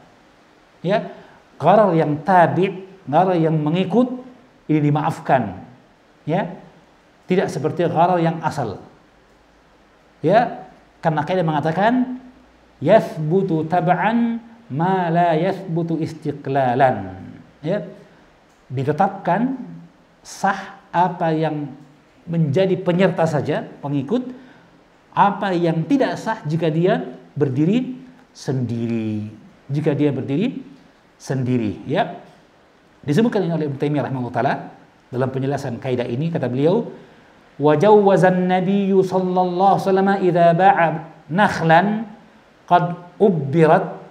Ya, gharar yang tabi', gharar yang mengikut, ini dimaafkan. Ya, tidak seperti gharar yang asal. Ya, karena kaidah mengatakan yathbutu tab'an ma la yathbutu istiqlalan. Ya, ditetapkan sah apa yang menjadi penyerta saja, pengikut, apa yang tidak sah jika dia berdiri sendiri. Jika dia berdiri sendiri, ya. Disebutkan oleh Ibnu Taimiyah rahimahullah taala dalam penjelasan kaidah ini, kata beliau, wa jawwazan nabiyyu sallallahu alaihi wasallam idza ba'a nakhlan qad ubbirat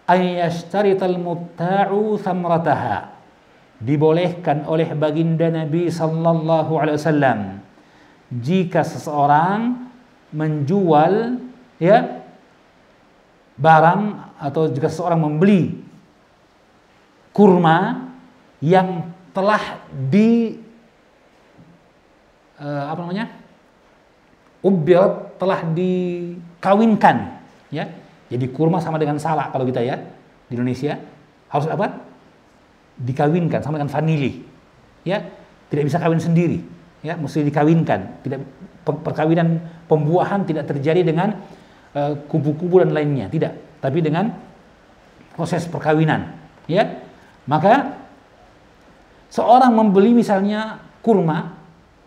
ay yashtarita al-mubta'u thamrataha. Dibolehkan oleh baginda Nabi sallallahu alaihi wasallam jika seseorang menjual, ya, barang, atau jika seseorang membeli kurma yang telah telah dikawinkan, ya. Jadi kurma sama dengan salak kalau kita, ya, di Indonesia harus apa? Dikawinkan, sama dengan vanili, ya. Tidak bisa kawin sendiri, ya, mesti dikawinkan. Tidak, perkawinan pembuahan tidak terjadi dengan kubu-kubu dan lainnya, tidak, tapi dengan proses perkawinan, ya. Maka seorang membeli misalnya kurma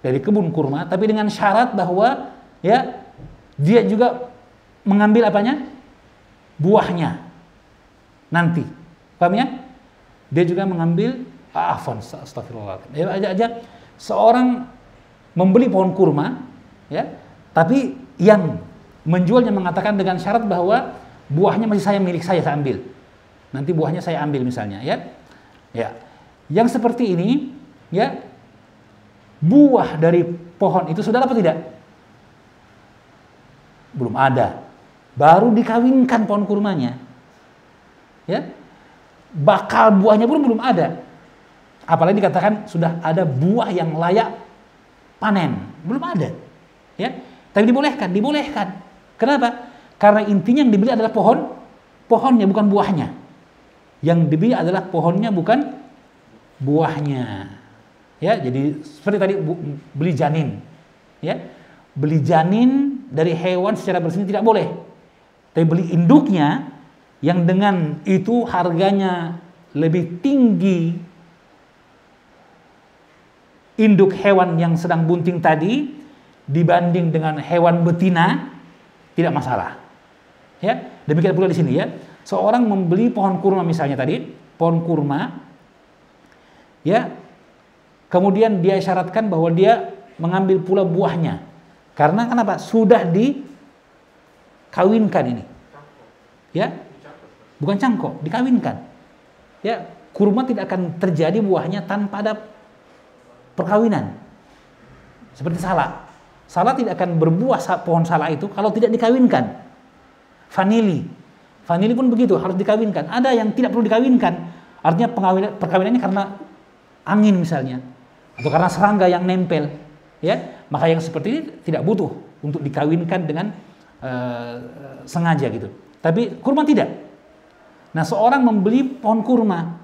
dari kebun kurma, tapi dengan syarat bahwa, ya, dia juga mengambil apanya? Buahnya nanti, paham, ya? Dia juga mengambil, astagfirullah. Ya, aja seorang membeli pohon kurma, ya, tapi yang menjualnya mengatakan dengan syarat bahwa buahnya masih milik saya ambil. Nanti buahnya saya ambil misalnya, ya. Ya. Yang seperti ini, ya, buah dari pohon itu sudah apa tidak? Belum ada. Baru dikawinkan pohon kurmanya. Ya. Bakal buahnya pun belum ada. Apalagi dikatakan sudah ada buah yang layak panen, belum ada. Ya. Tapi dibolehkan. Kenapa? Karena intinya yang dibeli adalah pohonnya, bukan buahnya. Yang dibeli adalah pohonnya, bukan buahnya. Ya, jadi seperti tadi beli janin. Ya. Beli janin dari hewan secara bersih tidak boleh. Tapi beli induknya yang dengan itu harganya lebih tinggi induk hewan yang sedang bunting tadi dibanding dengan hewan betina, tidak masalah. Ya, demikian pula di sini, ya. Seorang membeli pohon kurma misalnya tadi, pohon kurma, ya. Kemudian dia syaratkan bahwa dia mengambil pula buahnya. Karena kenapa? Sudah dikawinkan ini. Ya. Bukan cangkok, dikawinkan. Ya, kurma tidak akan terjadi buahnya tanpa ada perkawinan. Seperti salak. Salak tidak akan berbuah pohon salak itu kalau tidak dikawinkan. Vanili pun begitu, harus dikawinkan. Ada yang tidak perlu dikawinkan. Artinya perkawinannya karena angin misalnya, atau karena serangga yang nempel, ya. Maka yang seperti ini tidak butuh untuk dikawinkan dengan sengaja gitu. Tapi kurma tidak. Nah, seorang membeli pohon kurma,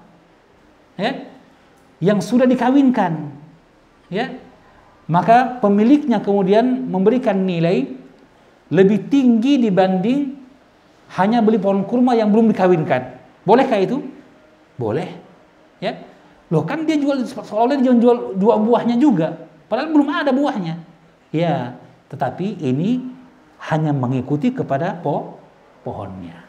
ya, yang sudah dikawinkan, ya, maka pemiliknya kemudian memberikan nilai lebih tinggi dibanding hanya beli pohon kurma yang belum dikawinkan. Bolehkah itu? Boleh, ya. Loh, kan dia jual, seolah dia jual dua buahnya juga, padahal belum ada buahnya. Ya, tetapi ini hanya mengikuti kepada pohonnya.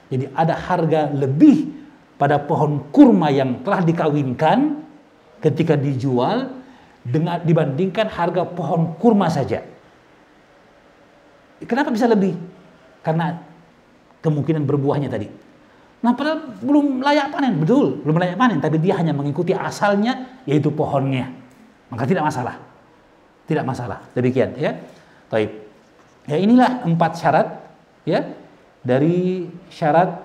Jadi ada harga lebih pada pohon kurma yang telah dikawinkan ketika dijual dengan dibandingkan harga pohon kurma saja. Kenapa bisa lebih? Karena kemungkinan berbuahnya tadi. Nah, padahal belum layak panen, betul, belum layak panen, tapi dia hanya mengikuti asalnya, yaitu pohonnya. Maka tidak masalah. Tidak masalah. Demikian, ya. Baik. Ya, inilah 4 syarat, ya, dari syarat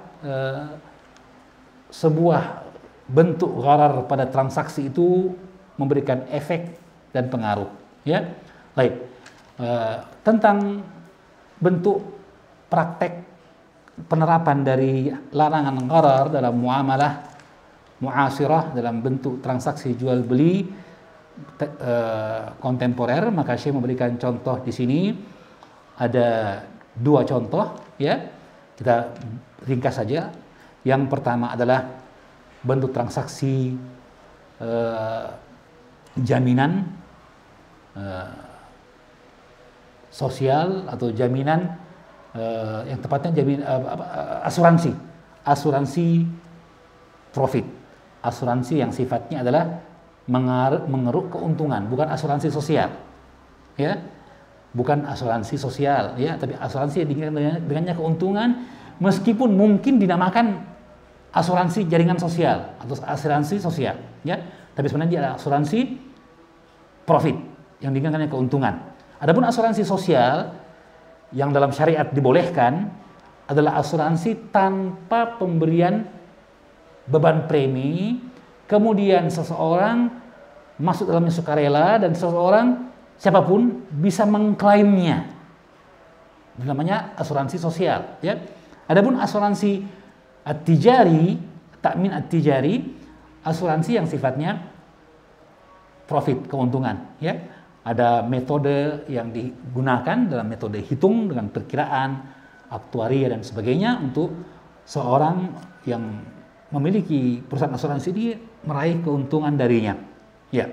sebuah bentuk gharar pada transaksi itu memberikan efek dan pengaruh, ya. Baik. Tentang bentuk praktek penerapan dari larangan gharar dalam muamalah muasirah, dalam bentuk transaksi jual beli kontemporer, maka Syekh memberikan contoh di sini. Ada 2 contoh, ya. Kita ringkas saja. Yang pertama adalah bentuk transaksi jaminan sosial atau jaminan yang tepatnya asuransi profit, asuransi yang sifatnya adalah mengeruk keuntungan, bukan asuransi sosial, ya, bukan asuransi sosial, ya, tapi asuransi yang dengannya keuntungan, meskipun mungkin dinamakan asuransi jaringan sosial atau asuransi sosial, ya, tapi sebenarnya dia adalah asuransi profit yang dengannya keuntungan. Adapun asuransi sosial yang dalam syariat dibolehkan adalah asuransi tanpa pemberian beban premi, kemudian seseorang masuk dalamnya sukarela dan seseorang siapapun bisa mengklaimnya. Itu namanya asuransi sosial, ya. Adapun asuransi at-tijari, takmin at-tijari, asuransi yang sifatnya profit, keuntungan, ya. Ada metode yang digunakan dalam metode hitung dengan perkiraan, aktuaria dan sebagainya untuk seorang yang memiliki perusahaan asuransi ini meraih keuntungan darinya. Ya.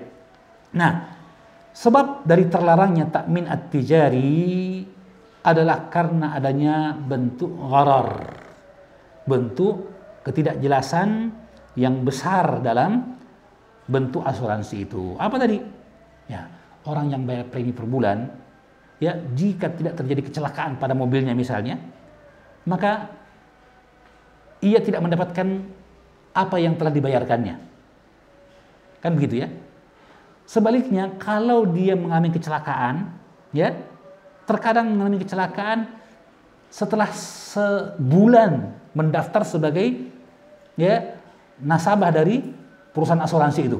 Nah, sebab dari terlarangnya takmin at-tijari adalah karena adanya bentuk gharar, bentuk ketidakjelasan yang besar dalam bentuk asuransi itu. Apa tadi? Ya, orang yang bayar premi per bulan, ya, jika tidak terjadi kecelakaan pada mobilnya misalnya, maka ia tidak mendapatkan apa yang telah dibayarkannya. Kan begitu, ya? Sebaliknya, kalau dia mengalami kecelakaan, ya, terkadang mengalami kecelakaan setelah sebulan mendaftar sebagai, ya, nasabah dari perusahaan asuransi itu.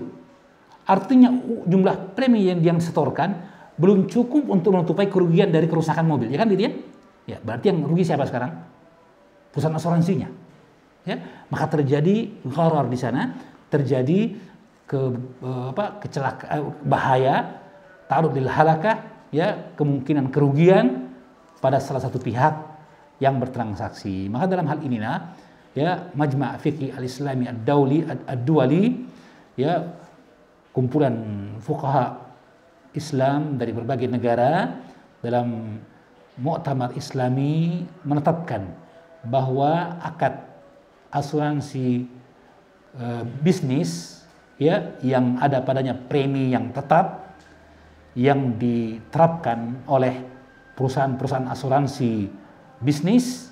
Artinya jumlah premi yang dia setorkan belum cukup untuk menutupi kerugian dari kerusakan mobil, ya kan, gitu ya? Ya, berarti yang rugi siapa sekarang? Perusahaan asuransinya. Ya, maka terjadi gharar di sana, terjadi kecelakaan, bahaya, ta'arud lil halakah, ya, kemungkinan kerugian pada salah satu pihak yang bertransaksi. Maka dalam hal inilah, ya, Majma' Fiqih Al-Islami Ad-Duwali, ya, kumpulan fuqaha Islam dari berbagai negara dalam Muktamar Islami menetapkan bahwa akad asuransi bisnis, ya, yang ada padanya premi yang tetap yang diterapkan oleh perusahaan-perusahaan asuransi bisnis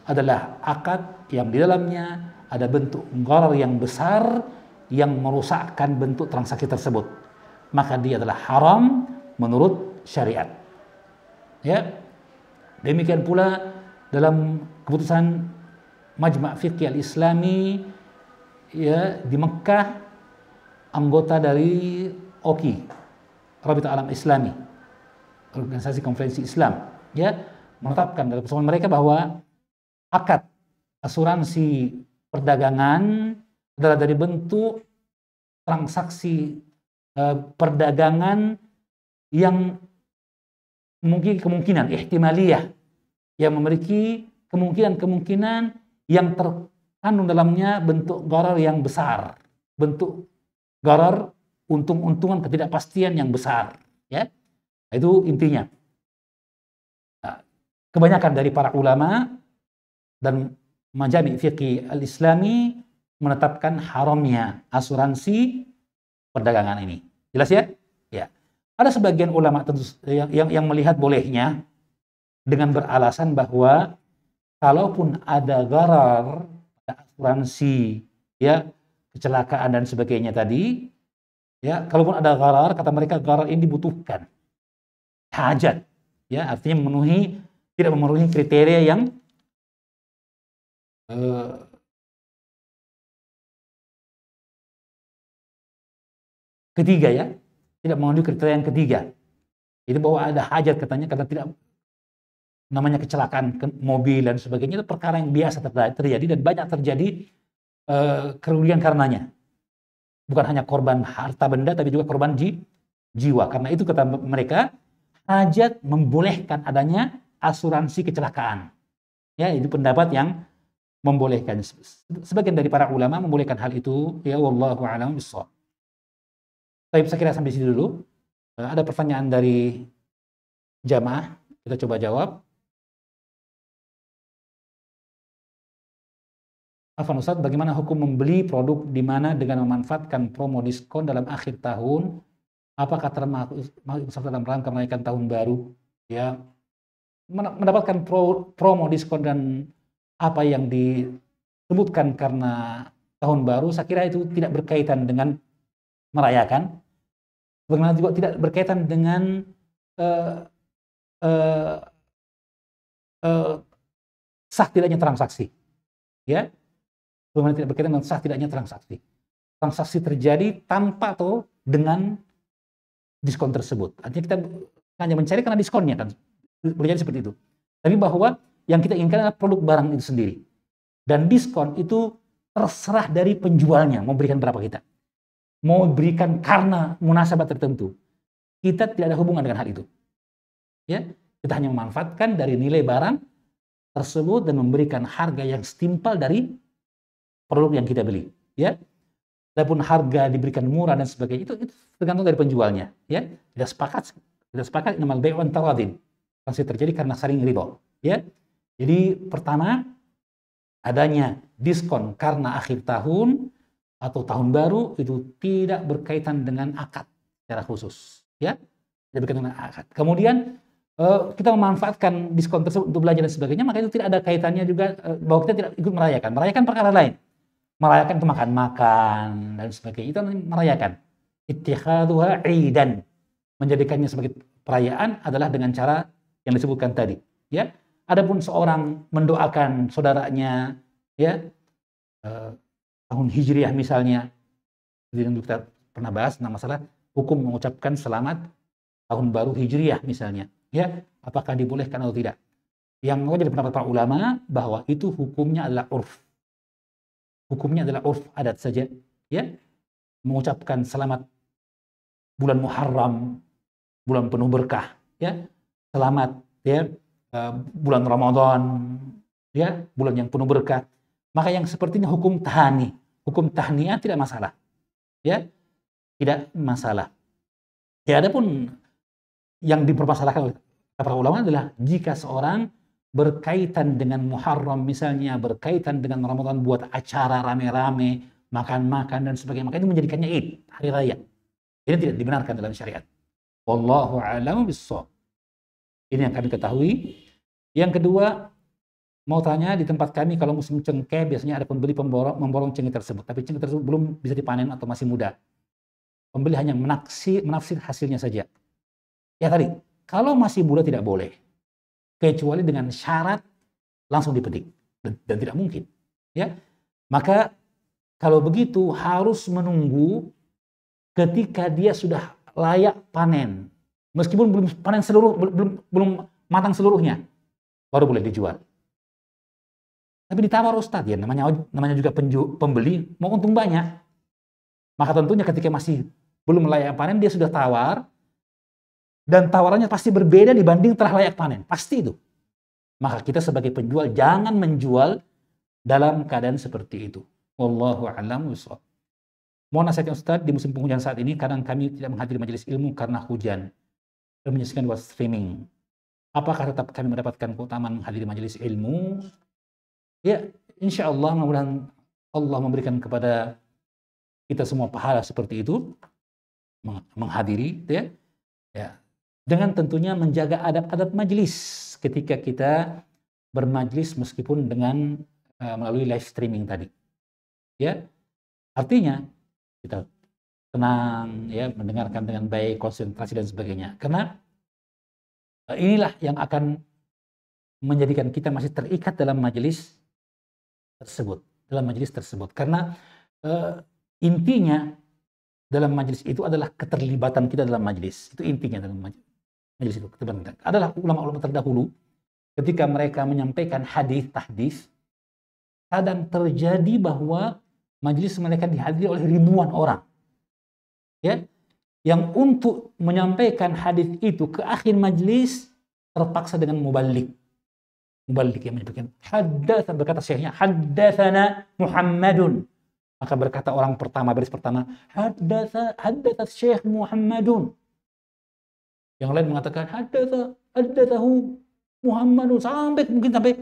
adalah akad yang di dalamnya ada bentuk gharar yang besar yang merusakkan bentuk transaksi tersebut, maka dia adalah haram menurut syariat. Ya, demikian pula dalam keputusan Majma' Fiqih Al-Islami, ya, di Mekah, anggota dari OKI, Rabita Alam Islami, organisasi konferensi Islam, ya, menetapkan dalam persoalan mereka bahwa akad asuransi perdagangan adalah dari bentuk transaksi perdagangan yang memiliki kemungkinan ihtimaliyah, yang memiliki kemungkinan-kemungkinan yang terkandung dalamnya bentuk gharar yang besar, bentuk gharar, untung-untungan, ketidakpastian yang besar, ya. Itu intinya. Nah, kebanyakan dari para ulama dan majami' fiqih al-Islami menetapkan haramnya asuransi perdagangan ini. Jelas ya? Ya. Ada sebagian ulama tentu yang melihat bolehnya dengan beralasan bahwa kalaupun ada gharar, ada asuransi, ya, kecelakaan dan sebagainya tadi, ya, kalaupun ada gharar, kata mereka gharar ini dibutuhkan, hajat, ya, artinya tidak memenuhi kriteria yang ketiga, ya, tidak memenuhi kriteria yang ketiga. Itu bahwa ada hajat katanya, karena tidak namanya kecelakaan mobil dan sebagainya itu perkara yang biasa terjadi dan banyak terjadi kerugian karenanya. Bukan hanya korban harta benda tapi juga korban jiwa. Karena itu kata mereka hajat membolehkan adanya asuransi kecelakaan. Ya, itu pendapat yang membolehkan. Sebagian dari para ulama membolehkan hal itu, ya, wallahu a'lam bishawab. Baik, saya kira sampai sini dulu. Ada pertanyaan dari jamaah, kita coba jawab. Afwan Ustaz, bagaimana hukum membeli produk di mana dengan memanfaatkan promo diskon dalam akhir tahun? Apakah termasuk dalam rangka merayakan tahun baru? Ya, mendapatkan promo diskon dan apa yang disebutkan karena tahun baru, saya kira itu tidak berkaitan dengan merayakan. Bagaimana juga tidak berkaitan dengan sah tidaknya transaksi. Ya. Bagaimana tidak berkaitan dengan sah tidaknya transaksi. Transaksi terjadi tanpa atau dengan diskon tersebut. Artinya kita hanya mencari karena diskonnya, kan. Boleh jadi seperti itu. Tapi bahwa yang kita inginkan adalah produk barang itu sendiri. Dan diskon itu terserah dari penjualnya mau berikan berapa kita. Mau berikan karena munasabah tertentu. Kita tidak ada hubungan dengan hal itu. Ya, kita hanya memanfaatkan dari nilai barang tersebut dan memberikan harga yang setimpal dari produk yang kita beli, ya. Adapun harga diberikan murah dan sebagainya itu tergantung dari penjualnya, ya. Tidak sepakat inamal bai'u an taradin. Pasti terjadi karena saling ridho, ya. Jadi pertama, adanya diskon karena akhir tahun atau tahun baru itu tidak berkaitan dengan akad secara khusus, ya. Tidak berkaitan dengan akad. Kemudian kita memanfaatkan diskon tersebut untuk belanja dan sebagainya, maka itu tidak ada kaitannya juga bahwa kita tidak ikut merayakan. Merayakan perkara lain. Merayakan itu makan-makan dan sebagainya, itu merayakan. Ittikhaduha 'idan, menjadikannya sebagai perayaan adalah dengan cara yang disebutkan tadi, ya. Adapun seorang mendoakan saudaranya, ya, tahun Hijriah misalnya, yang kita pernah bahas tentang masalah hukum mengucapkan selamat tahun baru Hijriah misalnya, ya, apakah dibolehkan atau tidak. Yang menjadi pendapat para ulama bahwa itu hukumnya adalah urf. Hukumnya adalah urf, adat saja, ya. Mengucapkan selamat bulan Muharram, bulan penuh berkah, ya. Selamat, ya, bulan Ramadan, ya, bulan yang penuh berkah. Maka yang seperti ini hukum tahani. Hukum tahniah tidak masalah, ya. Tidak masalah. Ya, adapun yang dipermasalahkan oleh para ulama adalah jika seorang berkaitan dengan Muharram misalnya, berkaitan dengan Ramadan, buat acara rame-rame, makan-makan dan sebagainya, maka itu menjadikannya Id, hari raya. Ini tidak dibenarkan dalam syariat. Wallahu a'lam bishawab. Ini yang kami ketahui. Yang kedua, mau tanya, di tempat kami kalau musim cengkeh biasanya ada pembeli memborong cengkeh tersebut, tapi cengkeh tersebut belum bisa dipanen atau masih muda. Pembeli hanya menafsir hasilnya saja. Ya tadi, kalau masih muda tidak boleh, kecuali dengan syarat langsung dipetik, dan tidak mungkin, ya. Maka kalau begitu harus menunggu ketika dia sudah layak panen, meskipun belum panen belum matang seluruhnya, baru boleh dijual. Tapi ditawar Ustadz, ya namanya juga pembeli mau untung banyak, Maka tentunya ketika masih belum layak panen, dia sudah tawar, dan tawarannya pasti berbeda dibanding telah layak panen. Pasti itu. Maka kita sebagai penjual jangan menjual dalam keadaan seperti itu. Wallahu a'lam bishawab. Mohon nasihatnya Ustaz, di musim penghujan saat ini kadang kami tidak menghadiri majelis ilmu karena hujan dan menyaksikan lewat streaming. Apakah tetap kami mendapatkan keutamaan menghadiri majelis ilmu? Ya, insya Allah mudah-mudahan Allah memberikan kepada kita semua pahala seperti itu, menghadiri, ya. Ya. Dengan tentunya menjaga adab-adab majelis ketika kita bermajlis meskipun dengan melalui live streaming tadi. Ya. Artinya kita tenang, ya, mendengarkan dengan baik, konsentrasi dan sebagainya. Karena inilah yang akan menjadikan kita masih terikat dalam majelis tersebut. Karena intinya dalam majelis itu adalah keterlibatan kita dalam majelis. Itu intinya dalam majelis itu. Adalah ulama-ulama terdahulu ketika mereka menyampaikan hadis, kadang terjadi bahwa majelis mereka dihadiri oleh ribuan orang. Ya, yang untuk menyampaikan hadis itu ke akhir majelis terpaksa dengan mubalik yang menyebutkan haddatsan, berkata syekhnya haddatsana Muhammadun, maka berkata orang pertama, baris pertama, haddatsat Syekh Muhammadun, yang lain mengatakan haddatsahu Muhammadun, mungkin sampai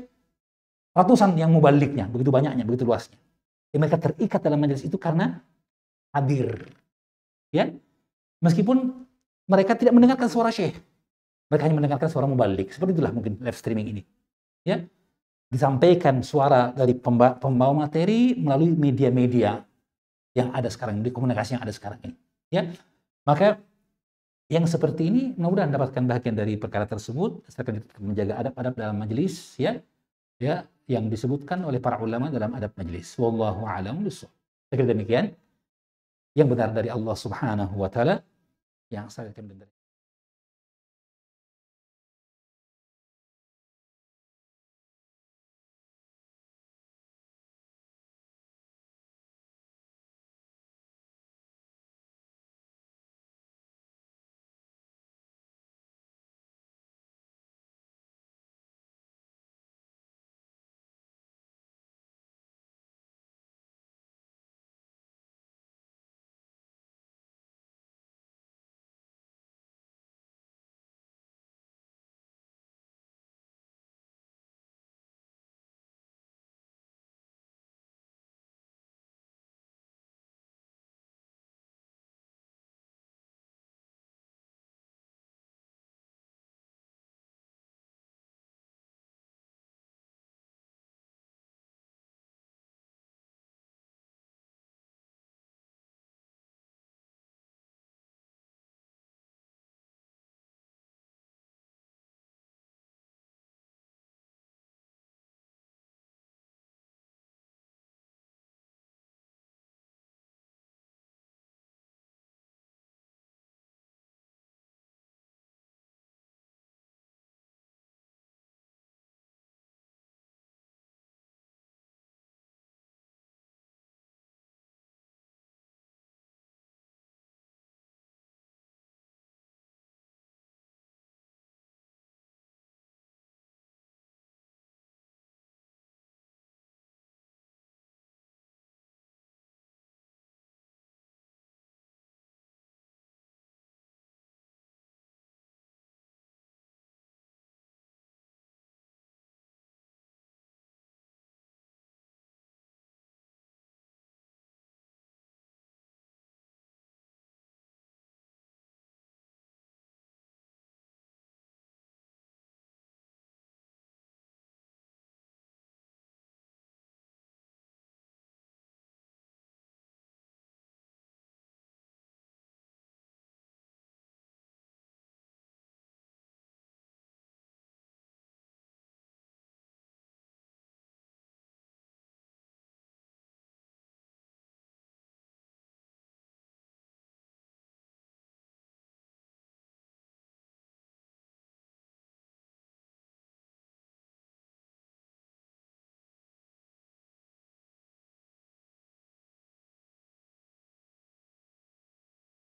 ratusan yang mubaliknya, begitu banyaknya, begitu luasnya. Ya, mereka terikat dalam majelis itu karena hadir, ya, meskipun mereka tidak mendengarkan suara syekh, mereka hanya mendengarkan suara mubalik. Seperti itulah mungkin live streaming ini. Ya, disampaikan suara dari pembawa materi melalui media-media yang ada sekarang, di komunikasi yang ada sekarang ini. Ya, maka yang seperti ini mudah-mudahan mendapatkan bagian dari perkara tersebut, asalkan kita menjaga adab-adab dalam majelis, ya, yang disebutkan oleh para ulama dalam adab majelis. Wallahu a'lam bishawab. Sekali demikian, yang benar dari Allah Subhanahu wa taala, yang saya akan